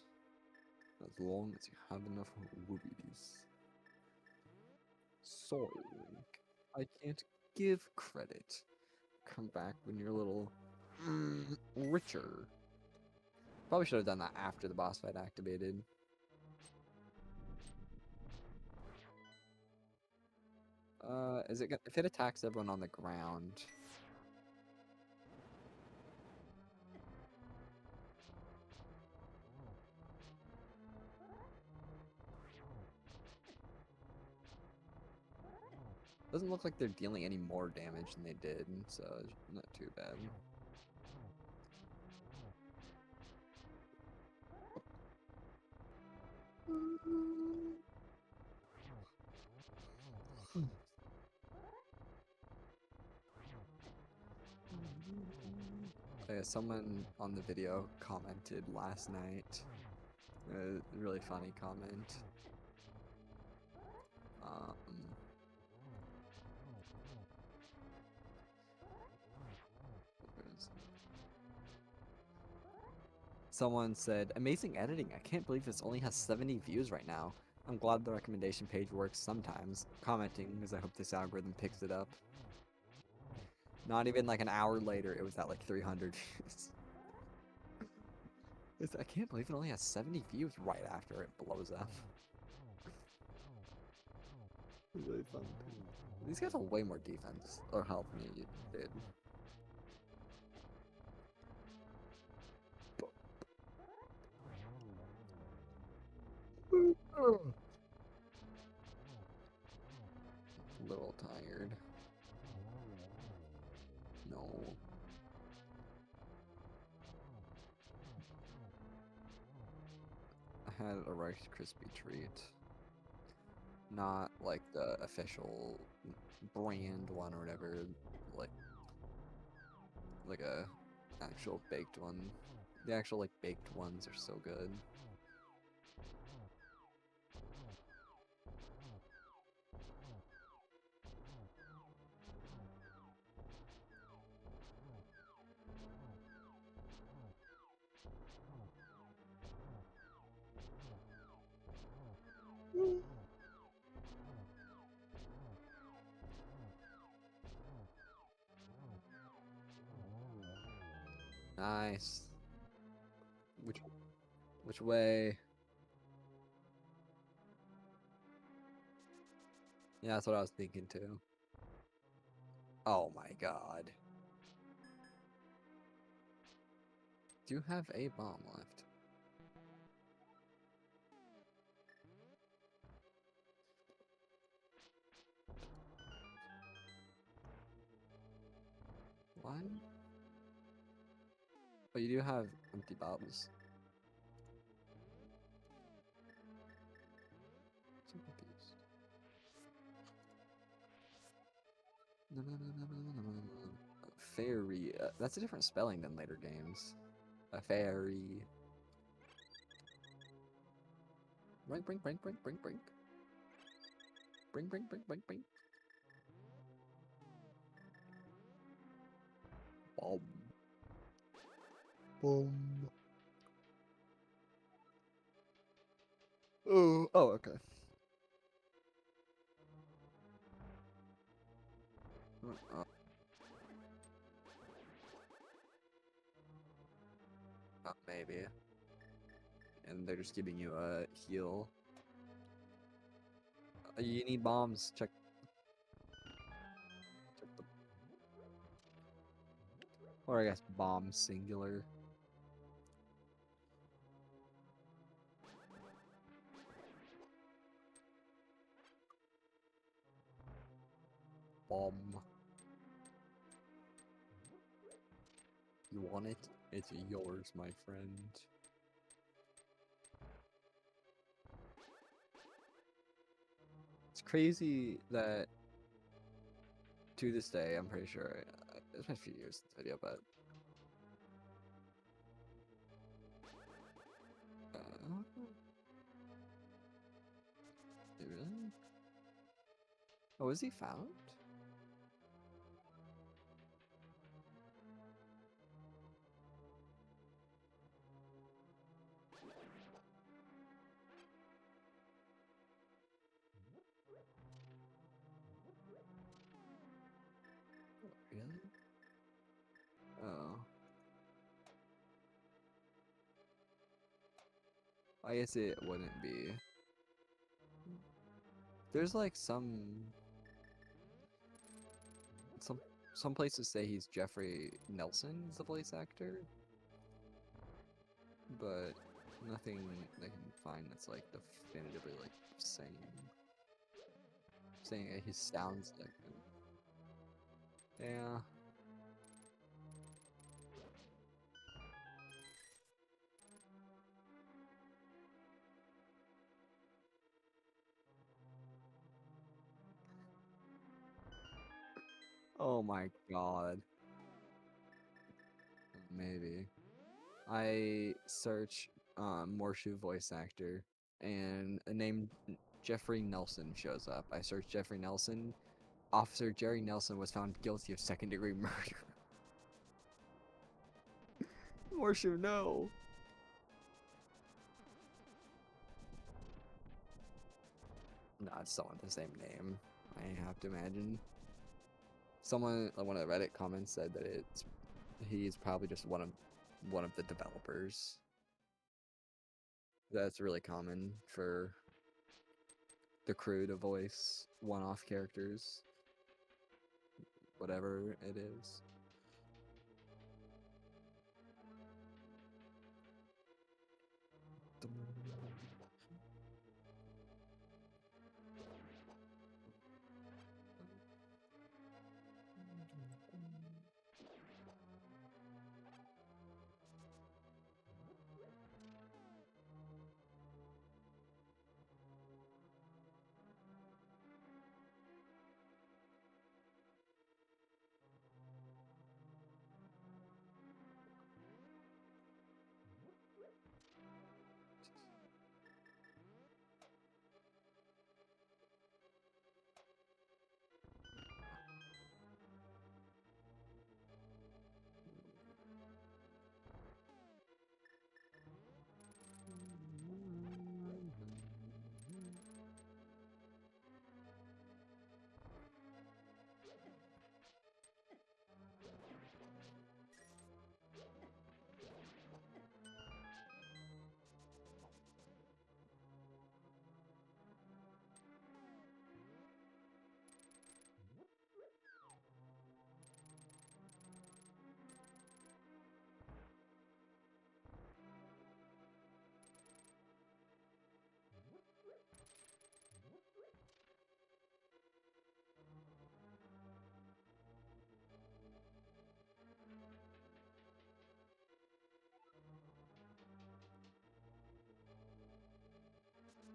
A: As long as you have enough rubies. Sorry, Link. I can't give credit. Come back when you're a little richer. Probably should have done that after the boss fight activated. Is it if it attacks everyone on the ground? Doesn't look like they're dealing any more damage than they did, so it's not too bad. Someone on the video commented last night. Really funny comment. Someone said, amazing editing. I can't believe this only has 70 views right now. I'm glad the recommendation page works sometimes. Commenting because I hope this algorithm picks it up. Not even like an hour later, it was at like 300 views. I can't believe it only has 70 views right after it blows up. It's really fun. These guys have way more defense or health than you did. A little tired. No. I had a Rice Krispie treat. Not like the official brand one or whatever, like a actual baked one. The actual like baked ones are so good. Nice. Which way? Yeah, that's what I was thinking too. Oh my god. Do you have a bomb left? What? Oh, you do have empty bombs. So confused. Fairy. That's a different spelling than later games. A fairy. Brink, brink, brink, brink, brink, brink. Brink, brink, brink, brink, brink. Bomb. Bomb. Oh, okay. Maybe. And they're just giving you a heal. You need bombs. Check the, or I guess bomb singular. Bomb. You want it? It's yours, my friend. It's crazy that to this day, I'm pretty sure it's been a few years since the video, but really? Oh, is he found? Really? Oh. I guess it wouldn't be. There's like some some places say he's Jeffrey Nelson is the voice actor, but nothing they can find that's like definitively like saying he sounds like him. Yeah. Oh my god. Maybe. I search Morshu voice actor and a name Jeffrey Nelson shows up. I search Jeffrey Nelson. Officer Jerry Nelson was found guilty of second-degree murder. Morshu, no. No, it's someone with the same name. I have to imagine. Someone, one of the Reddit comments said that he's probably just one of the developers. That's really common for the crew to voice one-off characters, whatever it is.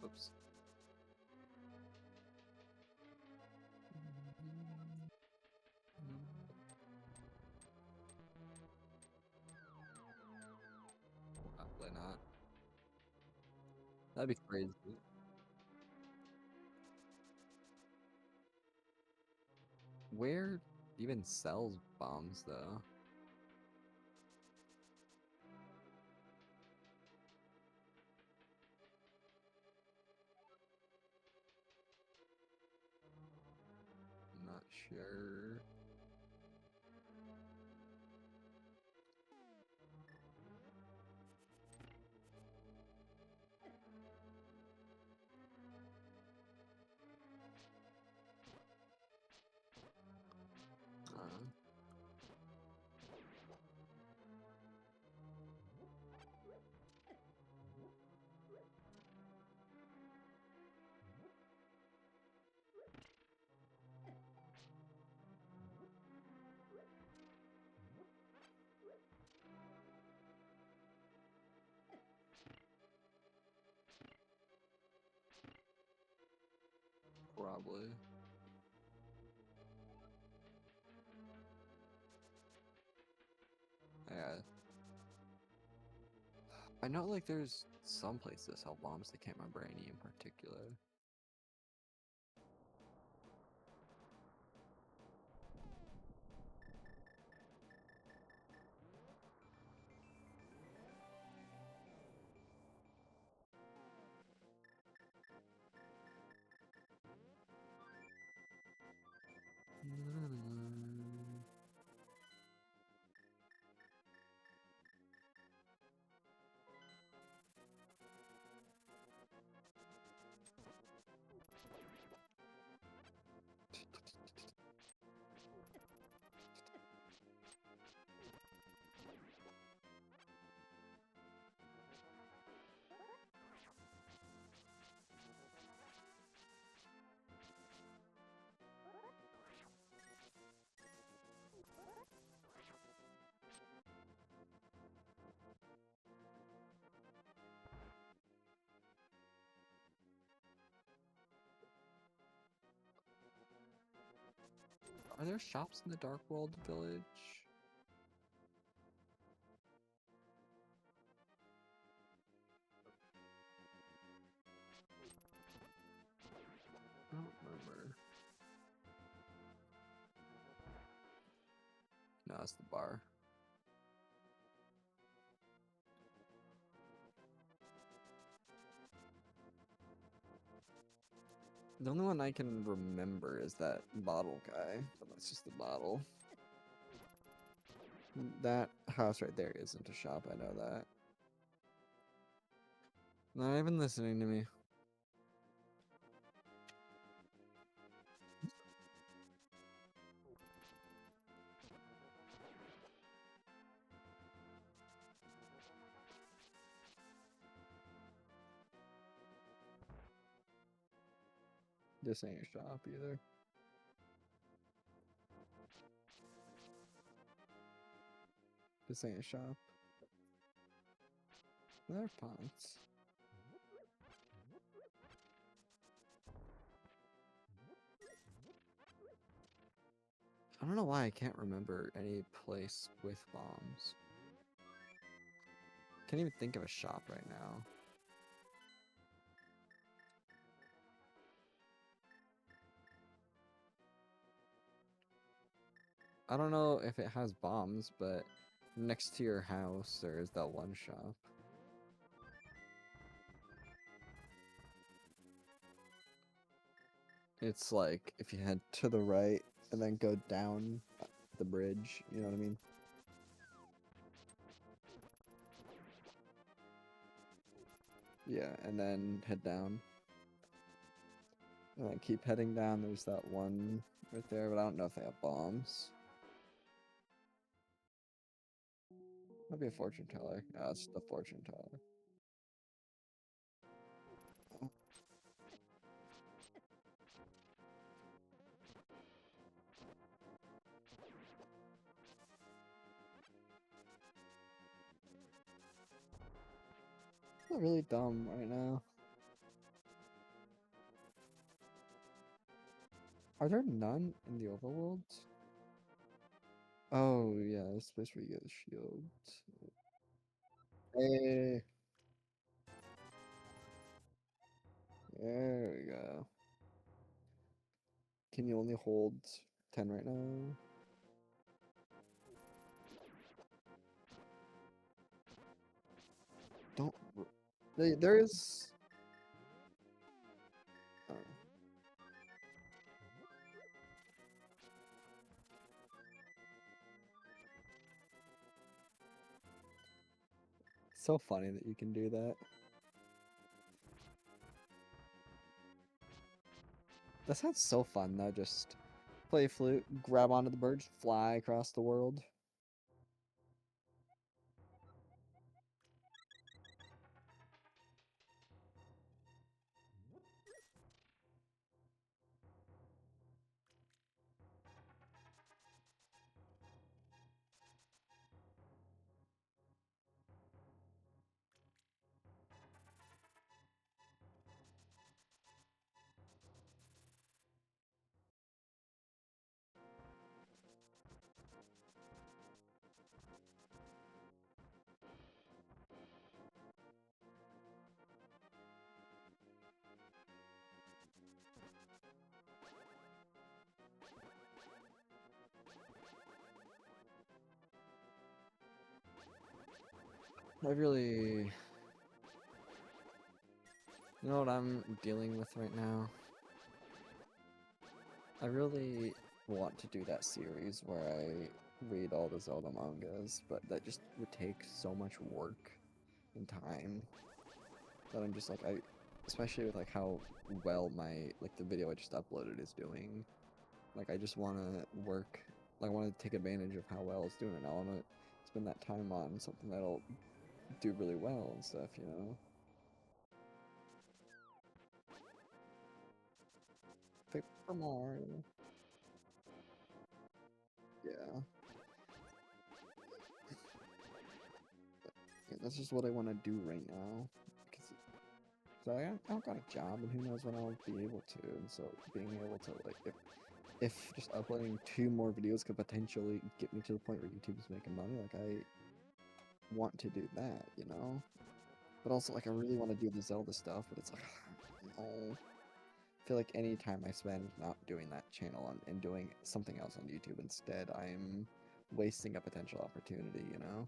A: Oops. Probably not. That'd be crazy. Where even sells bombs though? I'm not sure. probably. Yeah. I know, like, there's some places that sell bombs. I can't remember any in particular. Are there shops in the Dark World village? I don't remember. No, it's the bar. The only one I can remember is that bottle guy, but that's just the bottle. That house right there isn't a shop, I know that. Not even listening to me. This ain't a shop either. This ain't a shop. They're pots. I don't know why I can't remember any place with bombs. Can't even think of a shop right now. I don't know if it has bombs, but next to your house there is that one shop. It's like if you head to the right and then go down the bridge, you know what I mean? Yeah, and then head down. And then keep heading down, there's that one right there, but I don't know if they have bombs. Might be a fortune teller. Yeah, it's the fortune teller. I'm really dumb right now. Are there none in the overworld? Oh yeah, this place where you get the shield. Hey, there we go. Can you only hold 10 right now? Don't. There is. Oh. So funny that you can do that. That sounds so fun though, just play flute, grab onto the birds, fly across the world. I really, you know what I'm dealing with right now? I really want to do that series where I read all the Zelda mangas, but that just would take so much work and time that I'm just like, especially with like how well the video I just uploaded is doing. Like I just want to work, like I want to take advantage of how well it's doing, and I want to spend that time on something that'll do really well and stuff, you know? Paper Mario. Yeah. Yeah, that's just what I want to do right now. Cause, so I don't got a job, and who knows when I'll be able to. And so being able to like, if just uploading 2 more videos could potentially get me to the point where YouTube's making money, like I want to do that, you know. But also like I really want to do the Zelda stuff, but it's like, no. I feel like any time I spend not doing that channel and doing something else on YouTube instead, I'm wasting a potential opportunity, you know.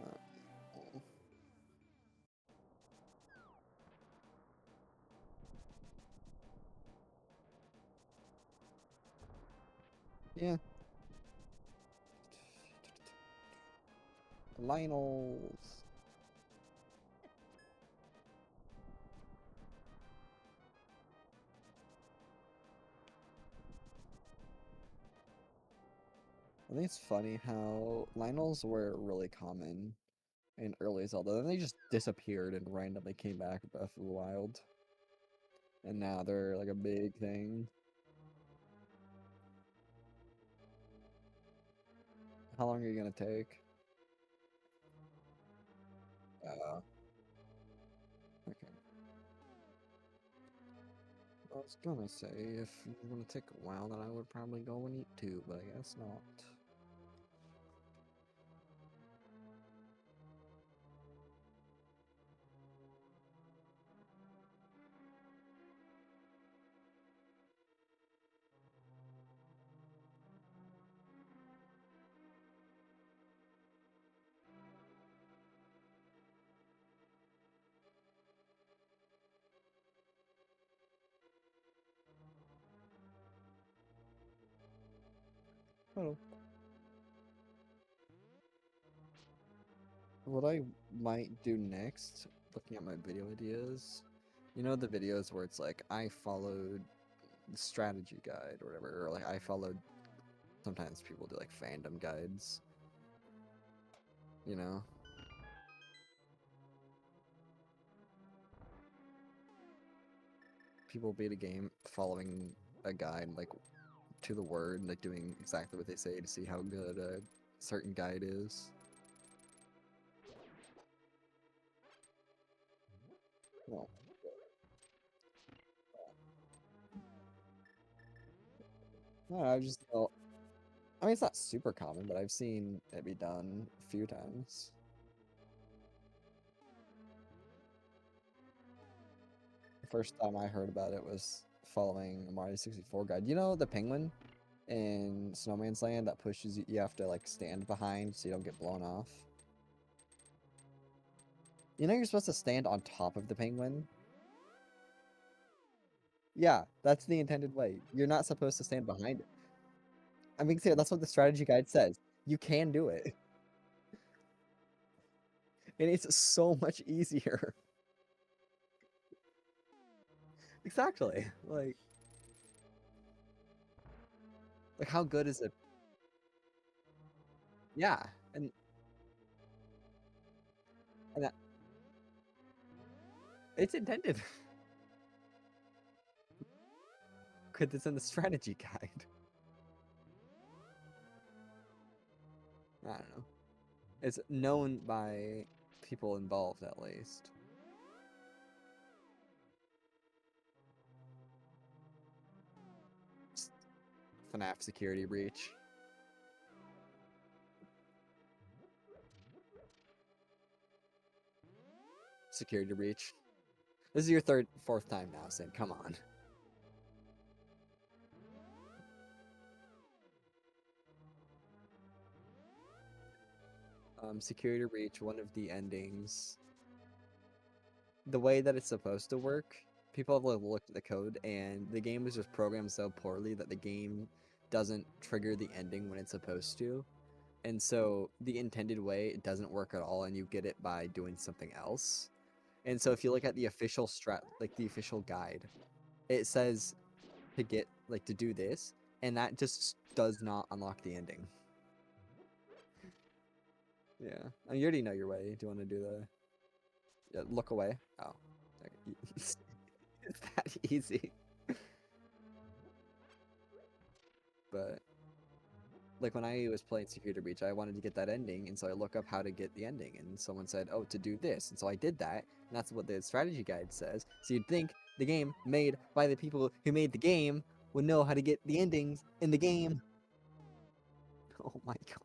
A: Uh, yeah. Lionels. I think it's funny how Lionels were really common in early Zelda, then they just disappeared and randomly came back in Breath of the Wild. And now they're like a big thing. How long are you gonna take? Okay. I was gonna say, if you're gonna take a while, then I would probably go and eat too, but I guess not. Oh. What I might do next, looking at my video ideas, you know the videos where it's like, I followed the strategy guide or whatever, or like I followed, sometimes people do like fandom guides, you know? People beat a game following a guide, like, to the word, like doing exactly what they say to see how good a certain guide is. Well, no, I just, well, I mean, it's not super common, but I've seen it be done a few times. The first time I heard about it was following a Mario 64 guide. You know the penguin in Snowman's Land that pushes you, you have to like stand behind so you don't get blown off? You know you're supposed to stand on top of the penguin? Yeah, that's the intended way. You're not supposed to stand behind it. I mean, that's what the strategy guide says. You can do it. And it's so much easier. Exactly. Like how good is it? Yeah, and that, it's intended. Because it's in the strategy guide. I don't know. It's known by people involved at least. FNAF security breach. Security breach. This is your fourth time now, Sin. Come on. Security Breach, one of the endings. The way that it's supposed to work, people have like, looked at the code, and the game is just programmed so poorly that the game doesn't trigger the ending when it's supposed to. And so the intended way, it doesn't work at all, and you get it by doing something else. And so if you look at the official like the official guide, it says to get like to do this, and that just does not unlock the ending. Yeah, I mean, you already know your way. Do you want to do the look away? Oh, it's that easy. But like when I was playing Security Breach, I wanted to get that ending, and so I look up how to get the ending, and someone said, "Oh, to do this," and so I did that, and that's what the strategy guide says. So you'd think the game made by the people who made the game would know how to get the endings in the game. Oh my god.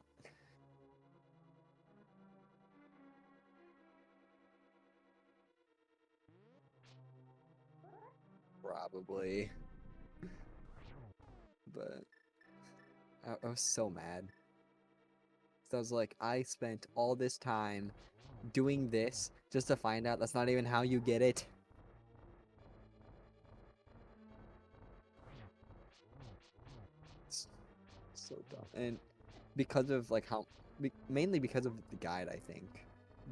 A: Probably. But I was so mad. So I was like, I spent all this time doing this just to find out that's not even how you get it. It's so dumb. And because of like how, mainly because of the guide, I think,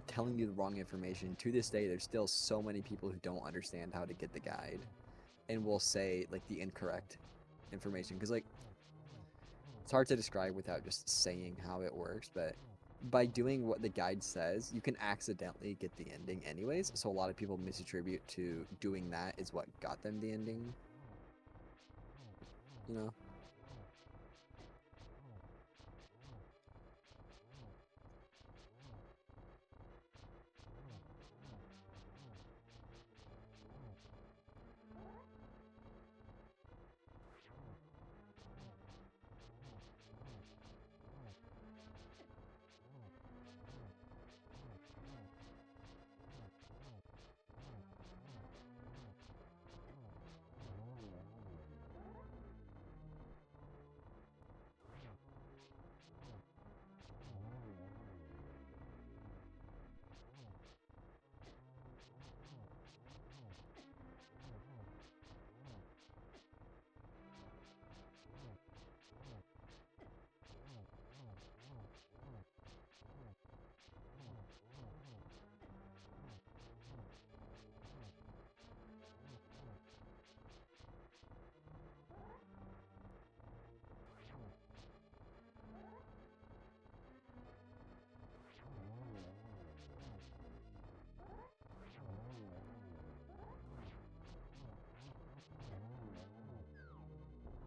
A: telling you the wrong information. To this day, there's still so many people who don't understand how to get the guide and will say like the incorrect information. Because like it's hard to describe without just saying how it works, but by doing what the guide says, you can accidentally get the ending anyways. So a lot of people misattribute to doing that is what got them the ending, you know?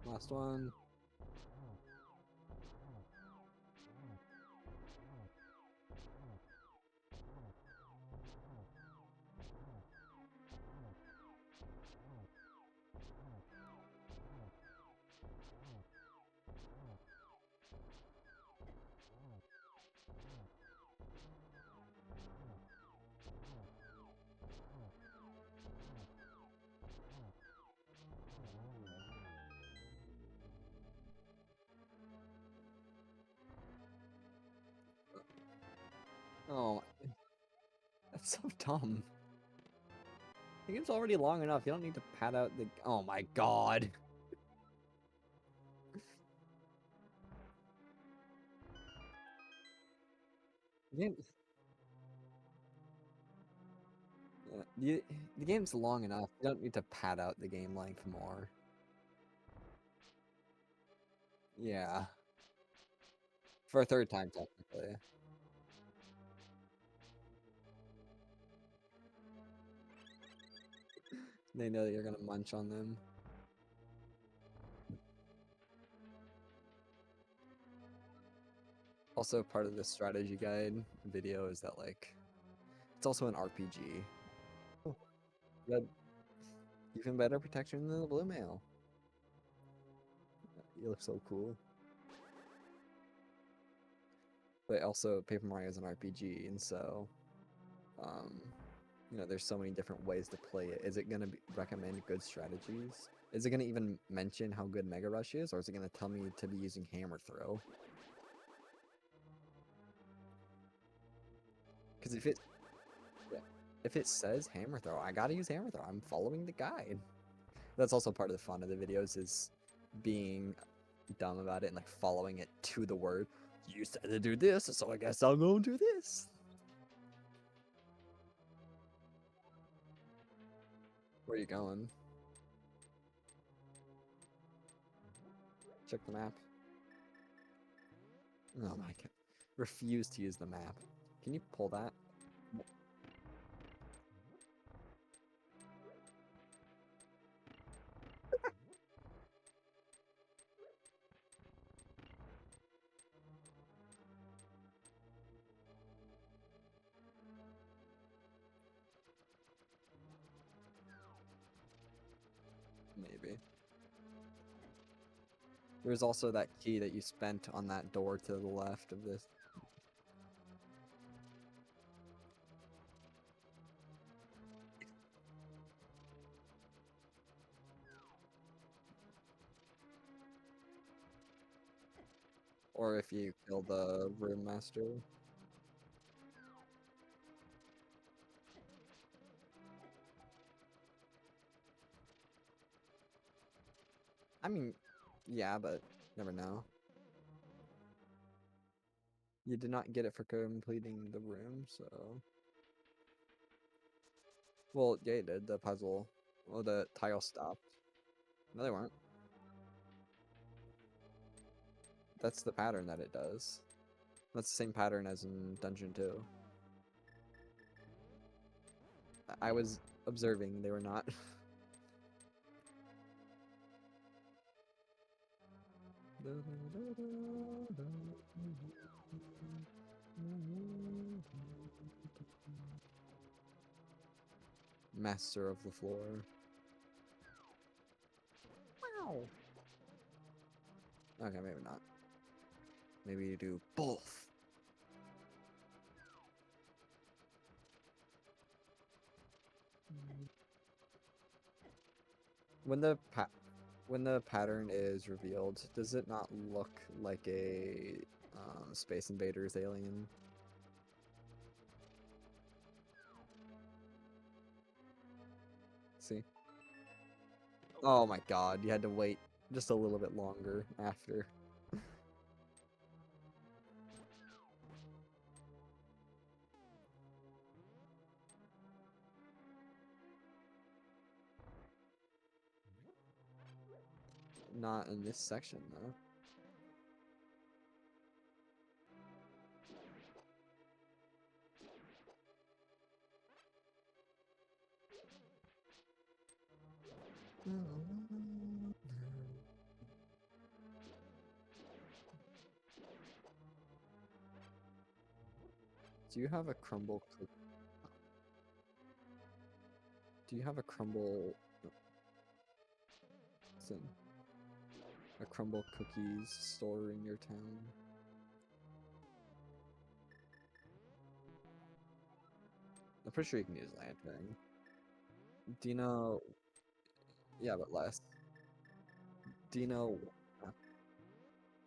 A: Last one. Oh, that's so dumb. The game's already long enough. You don't need to pad out the. Oh my god. The game, the game's long enough. You don't need to pad out the game length more. Yeah. For a third time, technically. They know that you're gonna munch on them. Also, part of the strategy guide video is that, like, it's also an RPG. Oh, you had even better protection than the blue mail. You look so cool. But also, Paper Mario is an RPG, and so, um, You know, there's so many different ways to play it. Is it gonna recommend good strategies? Is it gonna even mention how good Mega Rush is, or is it gonna tell me to be using Hammer Throw? Because if it says Hammer Throw, I gotta use Hammer Throw. I'm following the guide. That's also part of the fun of the videos, is being dumb about it and like following it to the word. You said to do this, so I guess I'll go and do this. Where are you going? Check the map. Oh my god. Refuse to use the map. Can you pull that? Maybe. There's also that key that you spent on that door to the left of this. Or if you kill the room master. I mean, yeah, but never know. You did not get it for completing the room, so... Well, yeah, you did. The puzzle. Well, the tile stopped. No, they weren't. That's the pattern that it does. That's the same pattern as in Dungeon 2. I was observing, they were not. Master of the floor. Wow. Okay, maybe not. Maybe you do both. When the pattern is revealed, does it not look like a Space Invaders alien? See? Oh my god, you had to wait just a little bit longer after. Not in this section, though. Do you have a crumble cook? Do you have a crumble? Listen, a crumble cookies store in your town? I'm pretty sure you can use lantern. Do you know? Yeah, but less. Do you know? uh,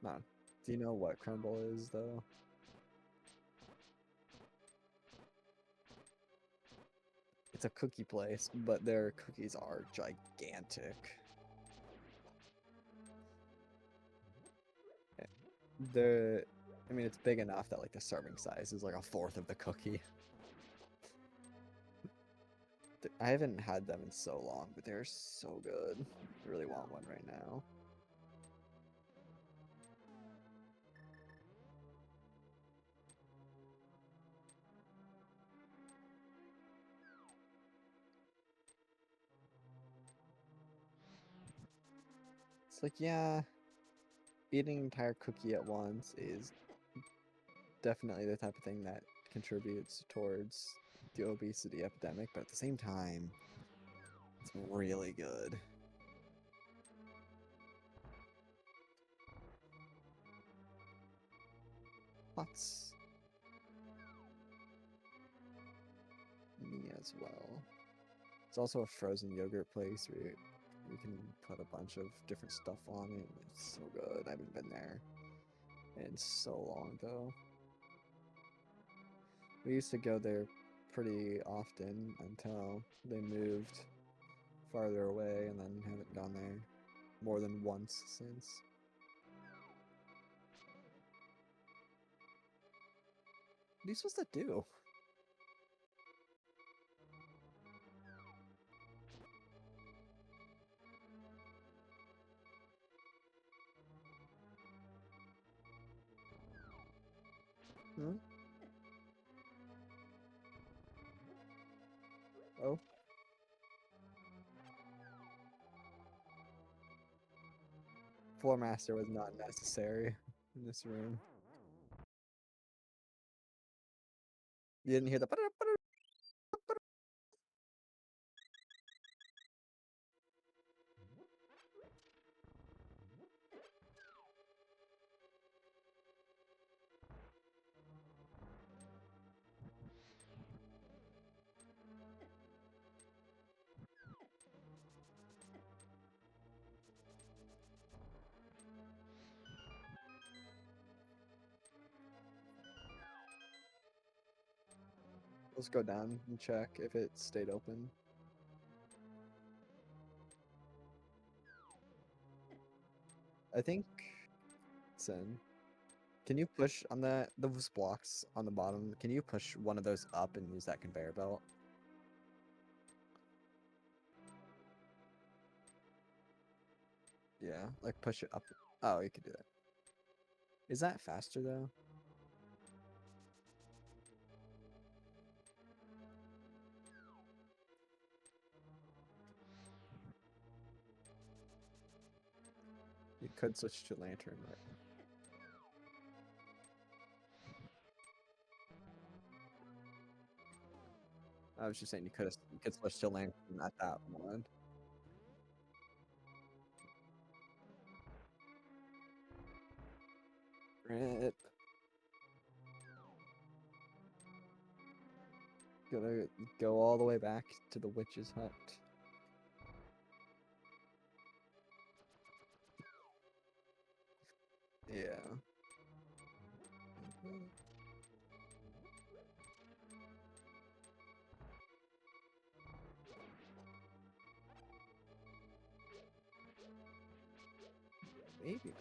A: No. Do you know what crumble is though? It's a cookie place, but their cookies are gigantic. They're, I mean, it's big enough that like the serving size is like a fourth of the cookie. I haven't had them in so long, but they're so good. I really want one right now. It's like, yeah, eating an entire cookie at once is definitely the type of thing that contributes towards the obesity epidemic, but at the same time, it's really good. Lots. Mia. as well. It's also a frozen yogurt place where you can put a bunch of different stuff on it. It's so good. I haven't been there in so long though. We used to go there pretty often until they moved farther away and then haven't gone there more than once since. What are you supposed to do? Hmm? Oh. Floor Master was not necessary in this room. You didn't hear the Let's go down and check if it stayed open. I think it's in. Can you push on those blocks on the bottom? Can you push one of those up and use that conveyor belt? Yeah, like push it up. Oh, you could do that. Is that faster though? You could switch to lantern, right? I was just saying you could switch to lantern at that one. Rip. Gonna go all the way back to the witch's hut. Yeah. Maybe not.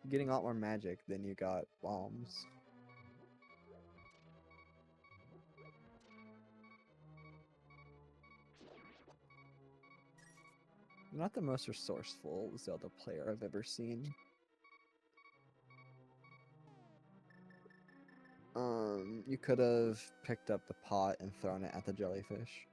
A: Getting a lot more magic than you got bombs. You're not the most resourceful Zelda player I've ever seen. You could have picked up the pot and thrown it at the jellyfish.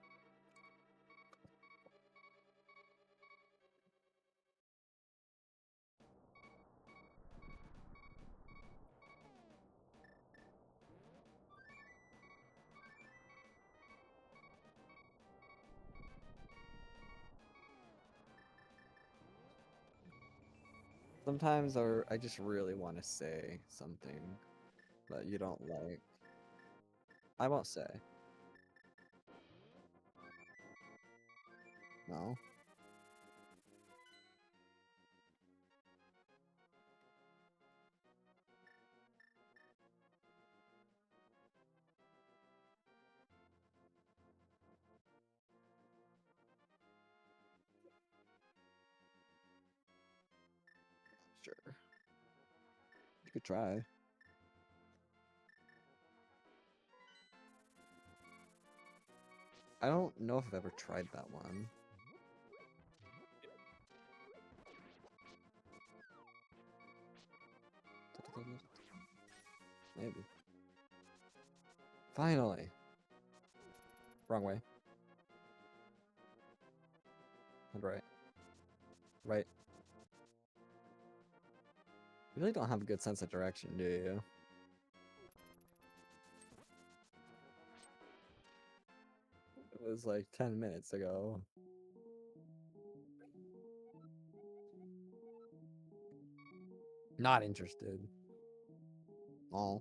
A: Sometimes I just really want to say something that you don't like. I won't say. No. Sure. You could try. I don't know if I've ever tried that one. Maybe. Finally. Wrong way. And right. Right. You really don't have a good sense of direction, do you? It was like 10 minutes ago. Not interested. Oh.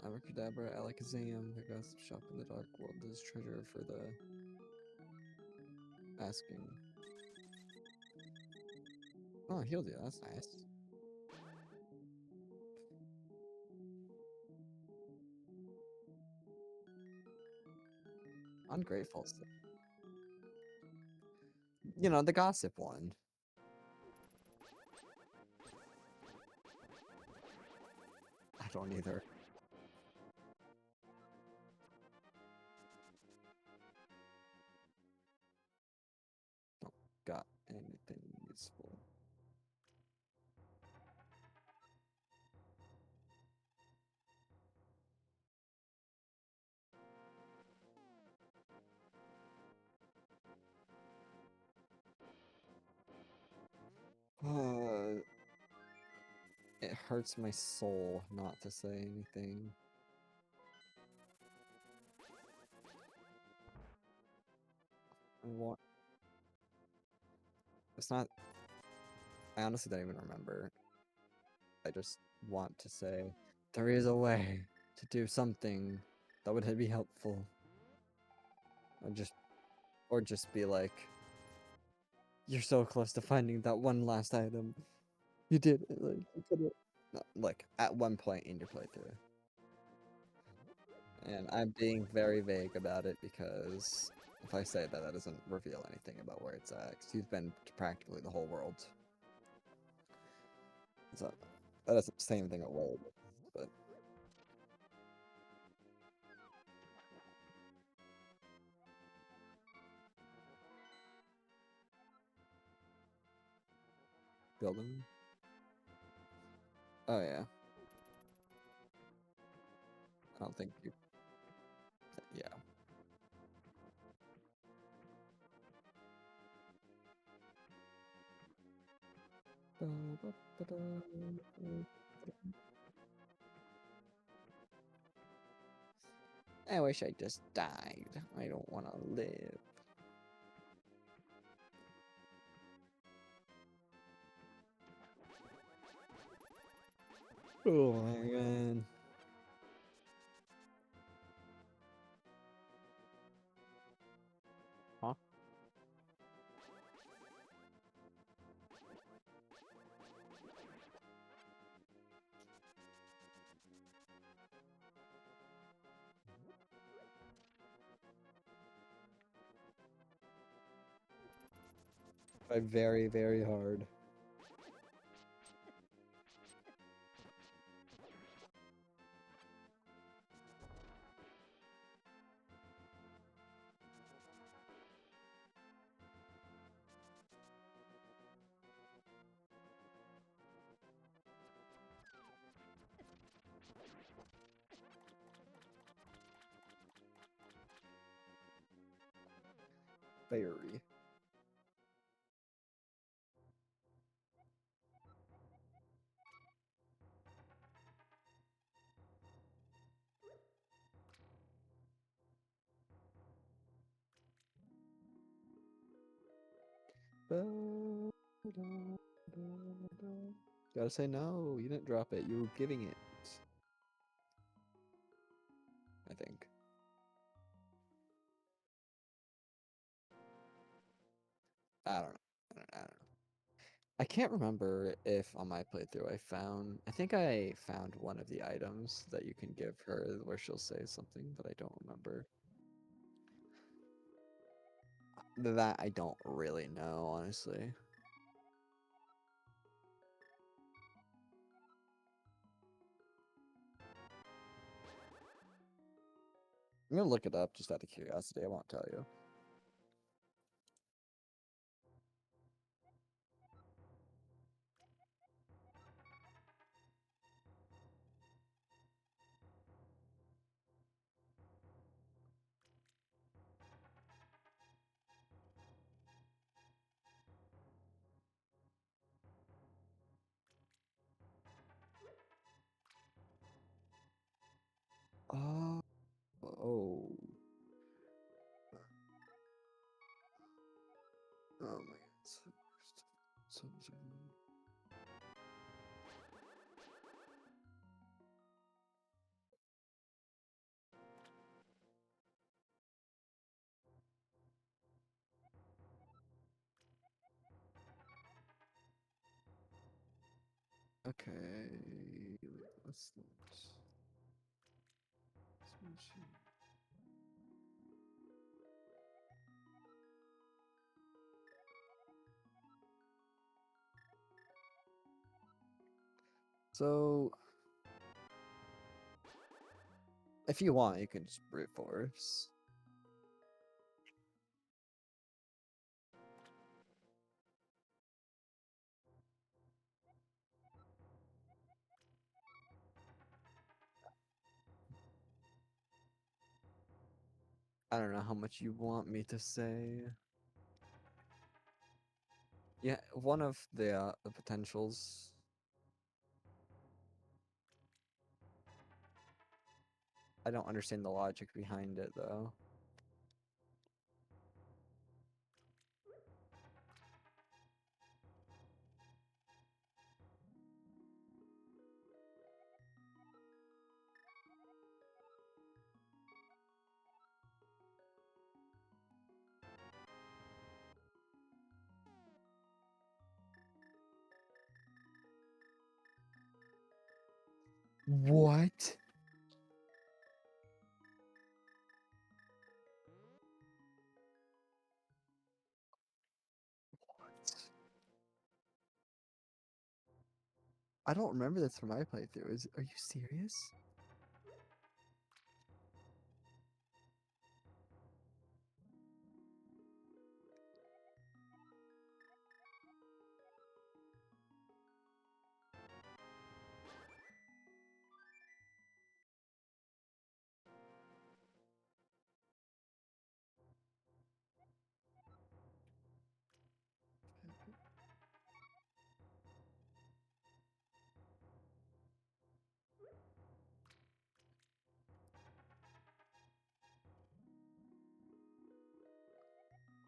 A: Abracadabra, Alakazam, the gossip shop in the dark world is treasure for the asking. Oh, healed you, that's nice. Ungrateful. You know, the gossip one. I don't either. Don't got anything useful. It hurts my soul not to say anything. I want. It's not. I honestly don't even remember. I just want to say there is a way to do something that would be helpful. Or just be like, you're so close to finding that one last item. You did it. Like, you could have. Like, at one point in your playthrough. And I'm being very vague about it because if I say that, that doesn't reveal anything about where it's at. Cause you've been to practically the whole world. So, that doesn't say anything away, but... Building? Oh, yeah. I don't think you... Yeah. I wish I just died. I don't want to live. Oh my god. Huh? Try very, very hard. Very. Gotta say no, you didn't drop it, you were giving it. I think. I don't know. I don't know. I can't remember if on my playthrough I think I found one of the items that you can give her where she'll say something, but I don't remember. That I don't really know, honestly. I'm gonna look it up just out of curiosity, I won't tell you. Oh, oh. Okay, let's not. So, if you want, you can just brute force. I don't know how much you want me to say. Yeah, one of the potentials. I don't understand the logic behind it though. What? I don't remember this from my playthrough. Are you serious?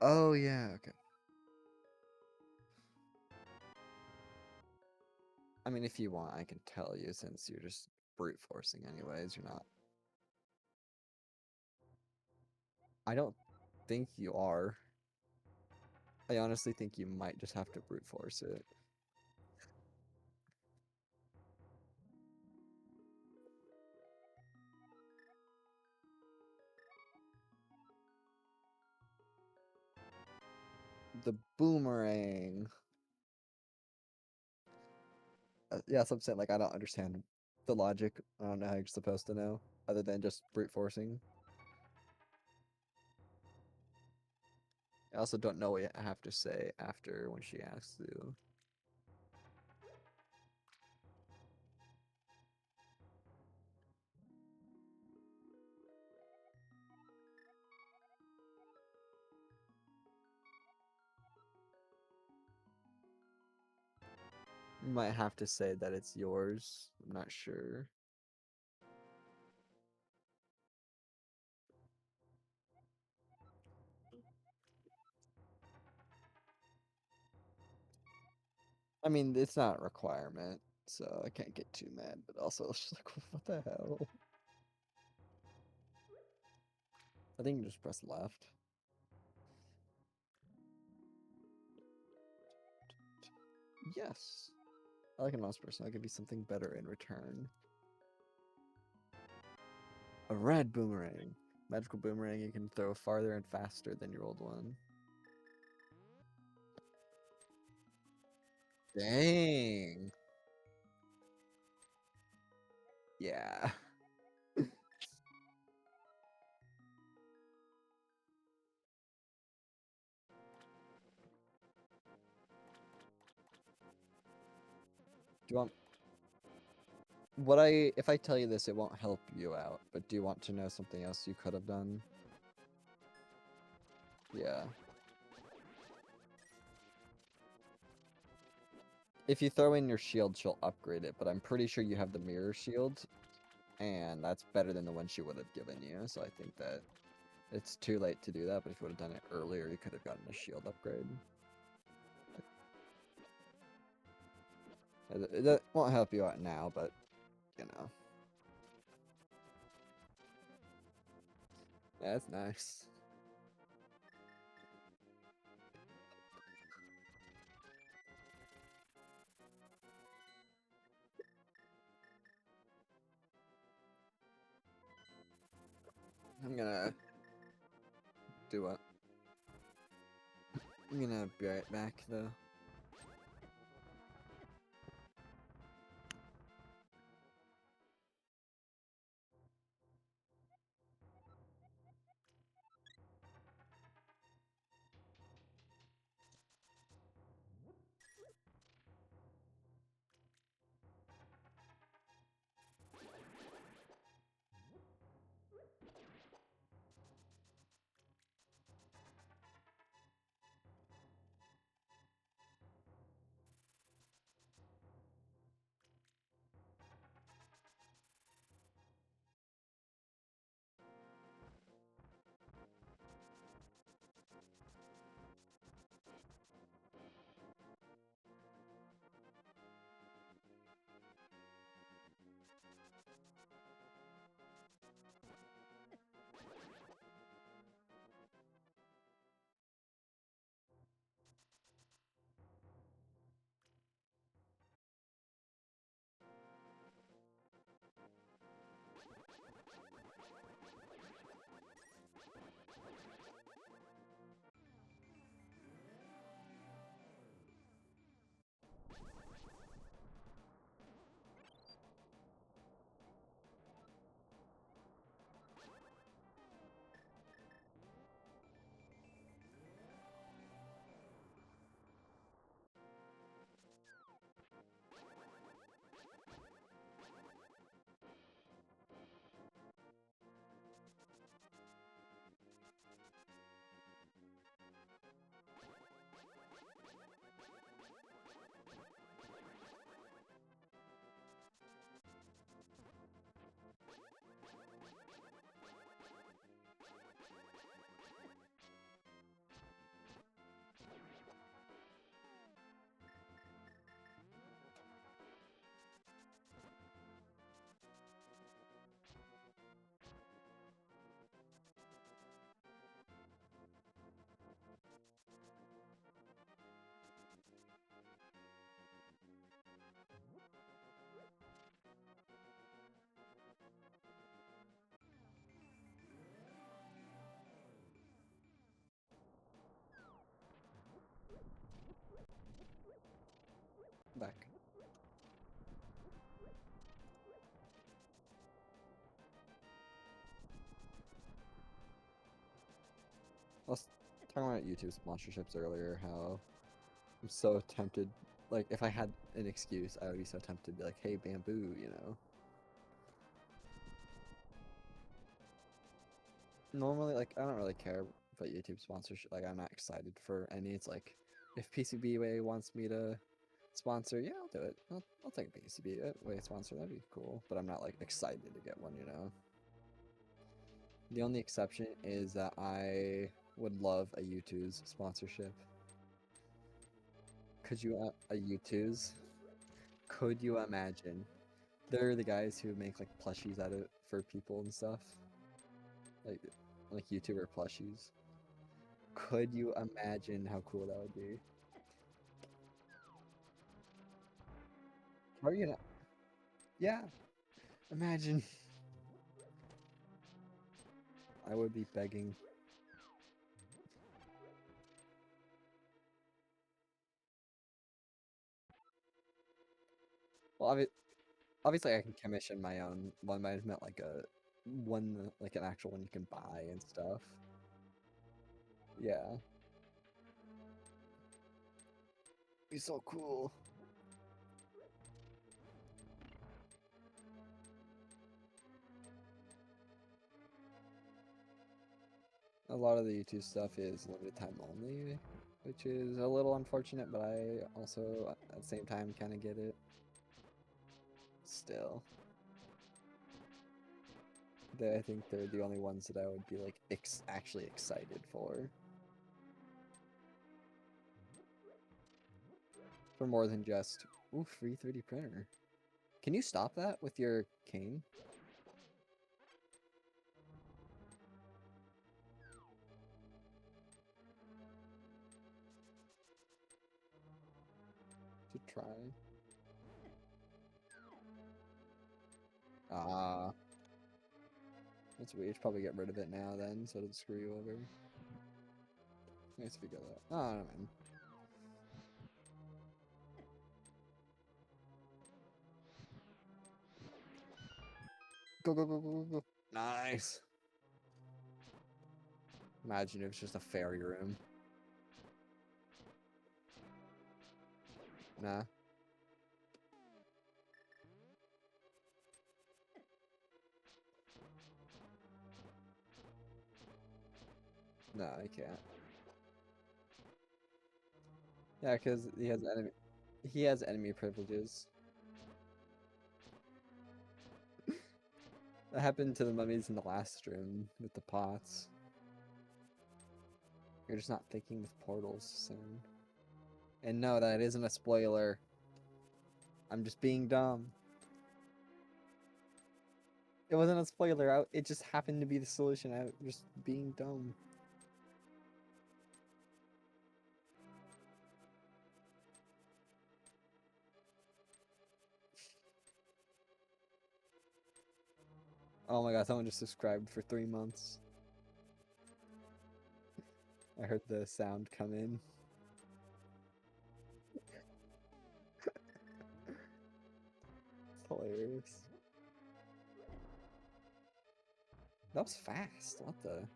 A: Oh yeah, okay. I mean, if you want, I can tell you since you're just brute forcing anyways. You're not. I don't think you are. I honestly think you might just have to brute force it. The boomerang. Yeah, so I'm saying like I don't understand the logic. I don't know how you're supposed to know other than just brute forcing. I also don't know what I have to say after when she asks you. You might have to say that it's yours. I'm not sure. I mean, it's not a requirement, so I can't get too mad, but also it's just like, what the hell? I think you just press left. Yes. I like a mouse person. I'll give you something better in return. A red boomerang. Magical boomerang you can throw farther and faster than your old one. Dang. Yeah. Do you want if I tell you this, it won't help you out, but do you want to know something else you could have done? Yeah. If you throw in your shield, she'll upgrade it, but I'm pretty sure you have the mirror shield, and that's better than the one she would have given you, so I think that it's too late to do that, but if you would have done it earlier, you could have gotten a shield upgrade. That won't help you out now, but, you know. Yeah, that's nice. I'm gonna do what? I'm gonna be right back though. Back. I was talking about YouTube sponsorships earlier, how I'm so tempted, like, if I had an excuse, I would be so tempted to be like, hey, Bamboo, you know? Normally, like, I don't really care about YouTube sponsorship, like, I'm not excited for any. It's like, if PCBWay wants me to sponsor, yeah, I'll do it. I'll take a PCBWay sponsor, that'd be cool, but I'm not, like, excited to get one, you know? The only exception is that I would love a U2's sponsorship. Could you, a U2's? Could you imagine? They're the guys who make like plushies out of for people and stuff, like like YouTuber plushies. Could you imagine how cool that would be? Are you not? Yeah, imagine. I would be begging. Well, obviously I can commission my own one, but I just meant like a one, like an actual one you can buy and stuff. Yeah, be so cool. A lot of the YouTube stuff is limited time only, which is a little unfortunate, but I also at the same time kind of get it. Still, I think they're the only ones that I would be like actually excited for more than just ooh, free 3D printer. Can you stop that with your cane? To try. Ah, That's weird. You should probably get rid of it now then, so it doesn't screw you over. Nice if you get that. Oh, no, man. Go, go, go, go, go, go. Nice. Imagine if it's just a fairy room. Nah. No, I can't. Yeah, because he has enemy privileges. That happened to the mummies in the last room with the pots. You're just not thinking with portals soon. And no, that isn't a spoiler. I'm just being dumb. It wasn't a spoiler. It just happened to be the solution. I was just being dumb. Oh my god, someone just subscribed for 3 months. I heard the sound come in. It's hilarious. That was fast. What the?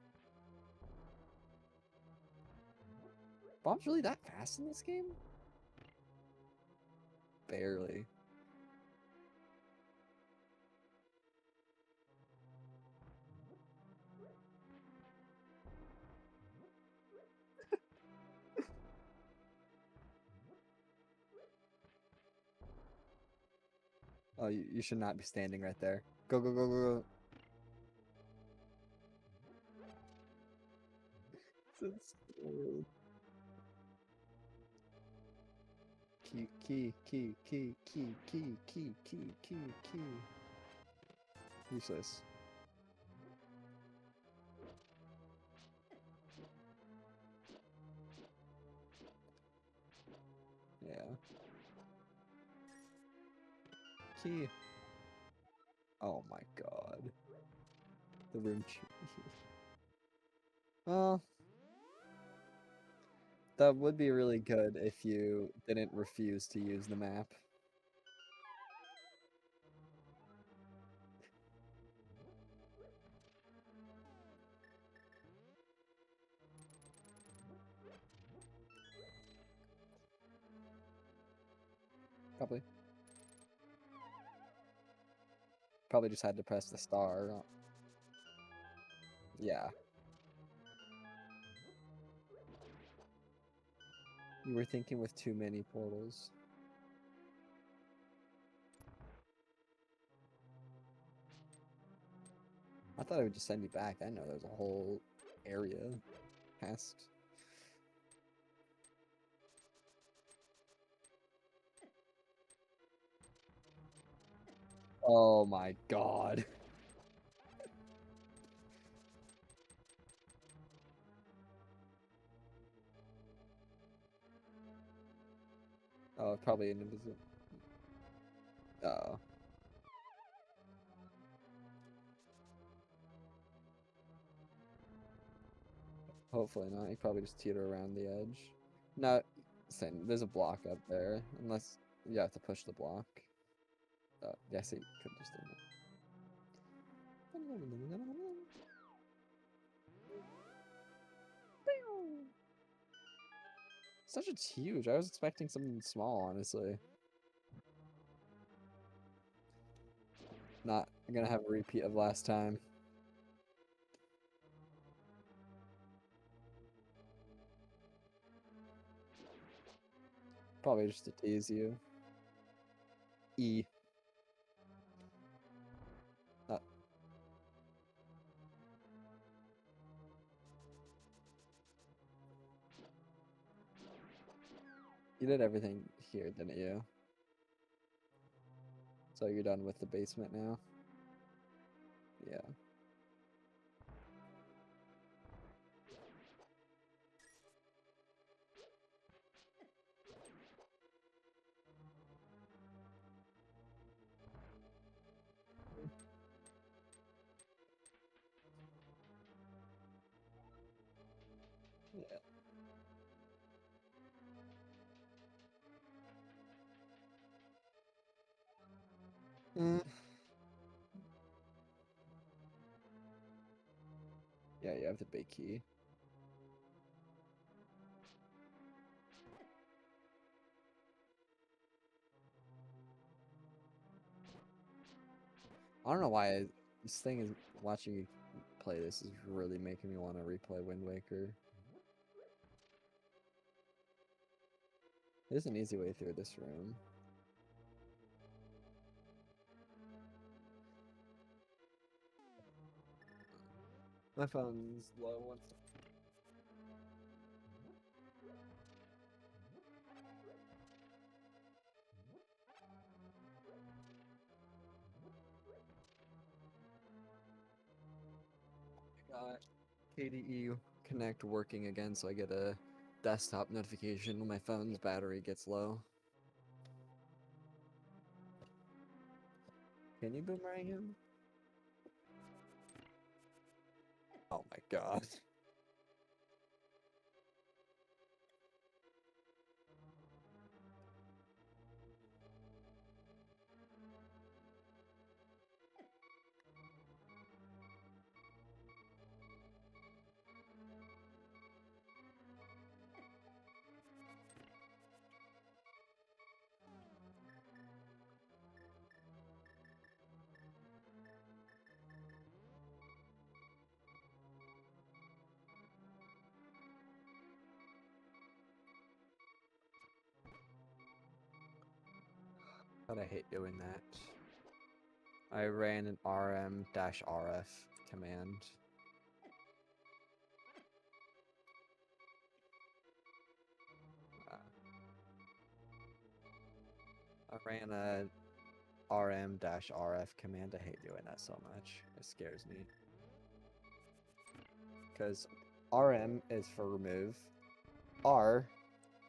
A: Bomb's really that fast in this game? Barely. Oh, you should not be standing right there. Go, go, go, go, go. Key, key, key, key, key, key, key, key, key, key. Useless. Yeah. Key. Oh my god. The room changes. Well, that would be really good if you didn't refuse to use the map. Probably. Probably just had to press the star. Yeah. You were thinking with too many portals. I thought it would just send you back. I know there's a whole area past. Oh my god. Oh, probably an invisible. Oh. Hopefully not. You probably just teeter around the edge. No, same. There's a block up there. Unless you have to push the block. Yes, it could just done it. Such a huge. I was expecting something small, honestly. Not gonna have a repeat of last time. Probably just to tease you. E. Uh, you did everything here, didn't you? So you're done with the basement now? Yeah. Mm. Yeah, you have the big key. I don't know why this thing is watching you play this is really making me want to replay Wind Waker. There's an easy way through this room. My phone's low once. Got KDE Connect working again, so I get a desktop notification when my phone's battery gets low. Can you boomerang him? Oh my god. God, I hate doing that. I ran an rm-rf command. I ran a rm-rf command. I hate doing that so much. It scares me. Because rm is for remove, r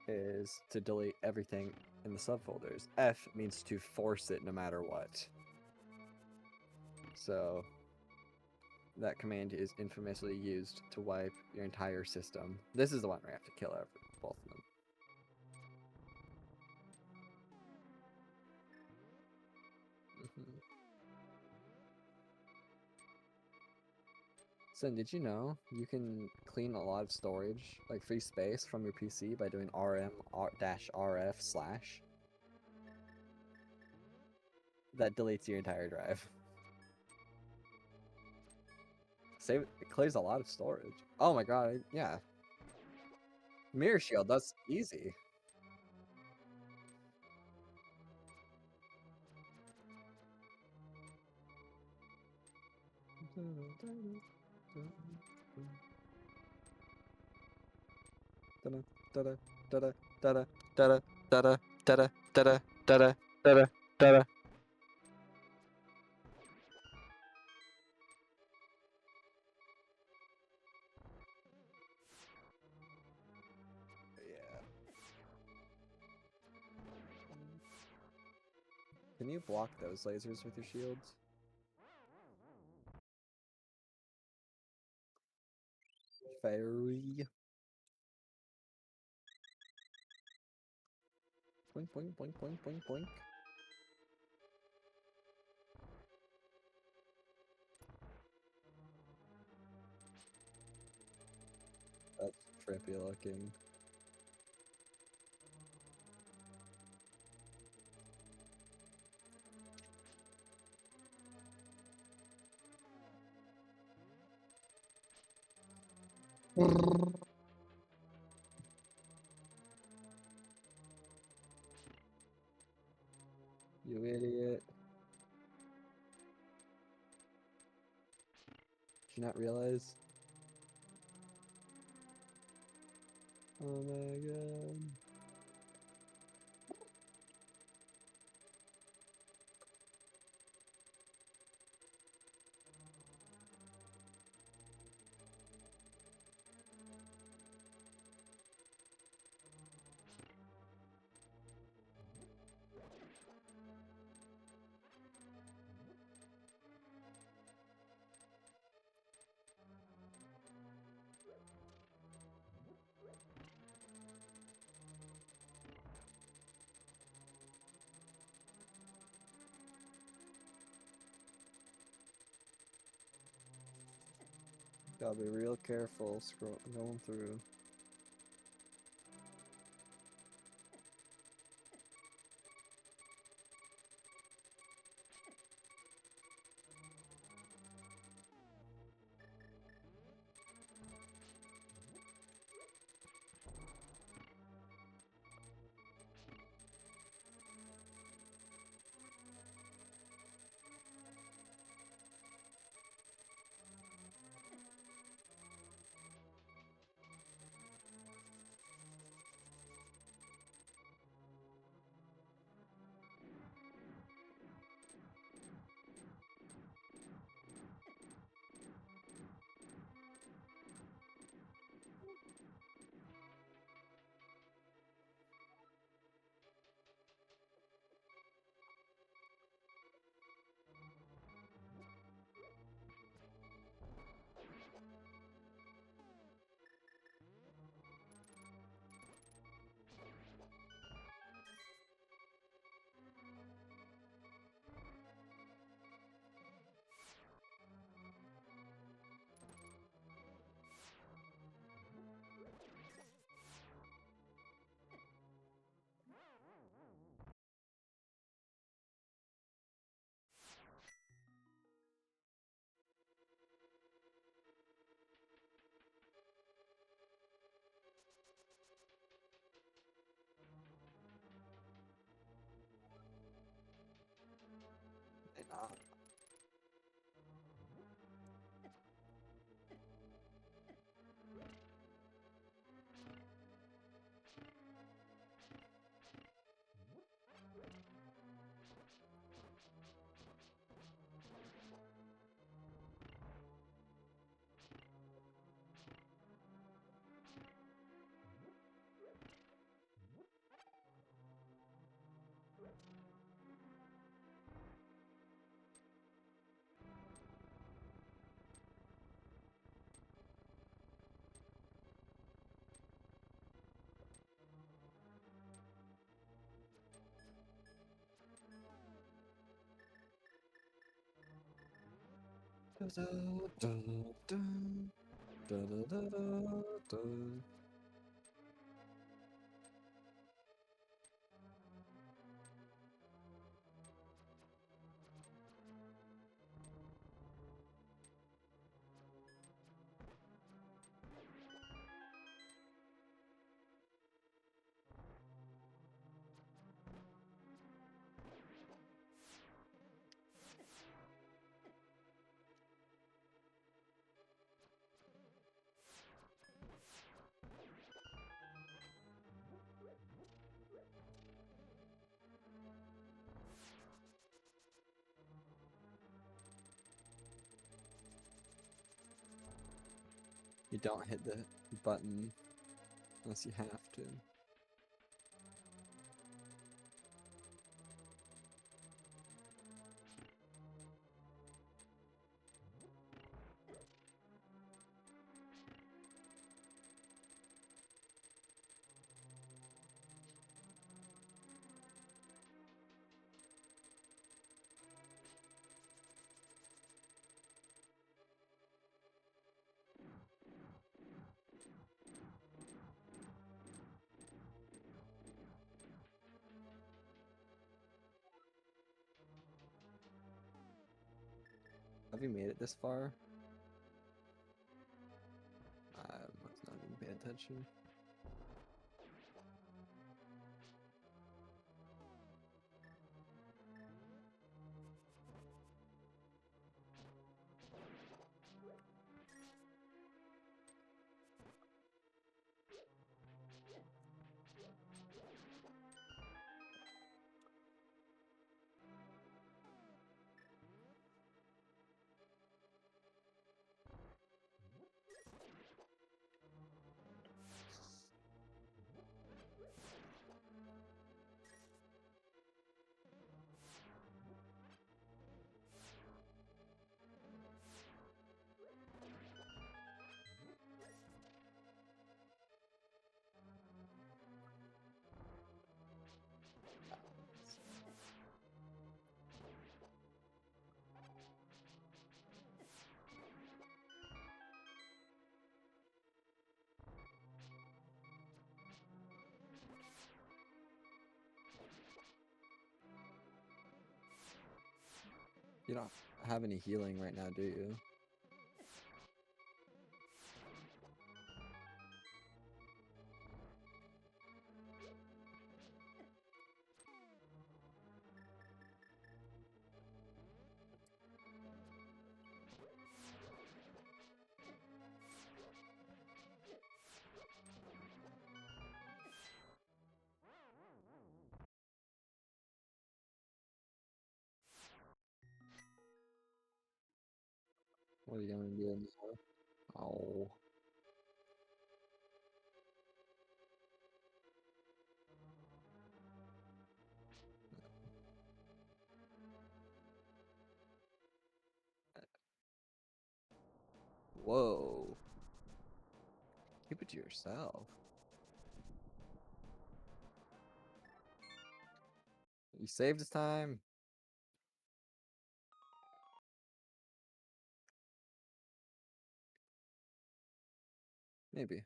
A: is to delete everything in the subfolders, f means to force it no matter what. So that command is infamously used to wipe your entire system. This is the one where you have to kill both of them. Sen, did you know you can clean a lot of storage, like free space from your PC by doing rm-rf/? That deletes your entire drive. It clears a lot of storage. Oh my god, yeah. Mirror shield, that's easy. Can you block those lasers with your shields? Fairy. Boink, boink, boink, boink, boink, boink. That's trippy looking. You idiot. Did you not realize? Oh my god. Gotta be real careful going through. They not. Da, da, da, da, da, da, da, da. You don't hit the button unless you have to. Have you made it this far? I must not even pay attention. You don't have any healing right now, do you? What are you gonna do now? Oh. Whoa. Keep it to yourself. You saved his time. Maybe.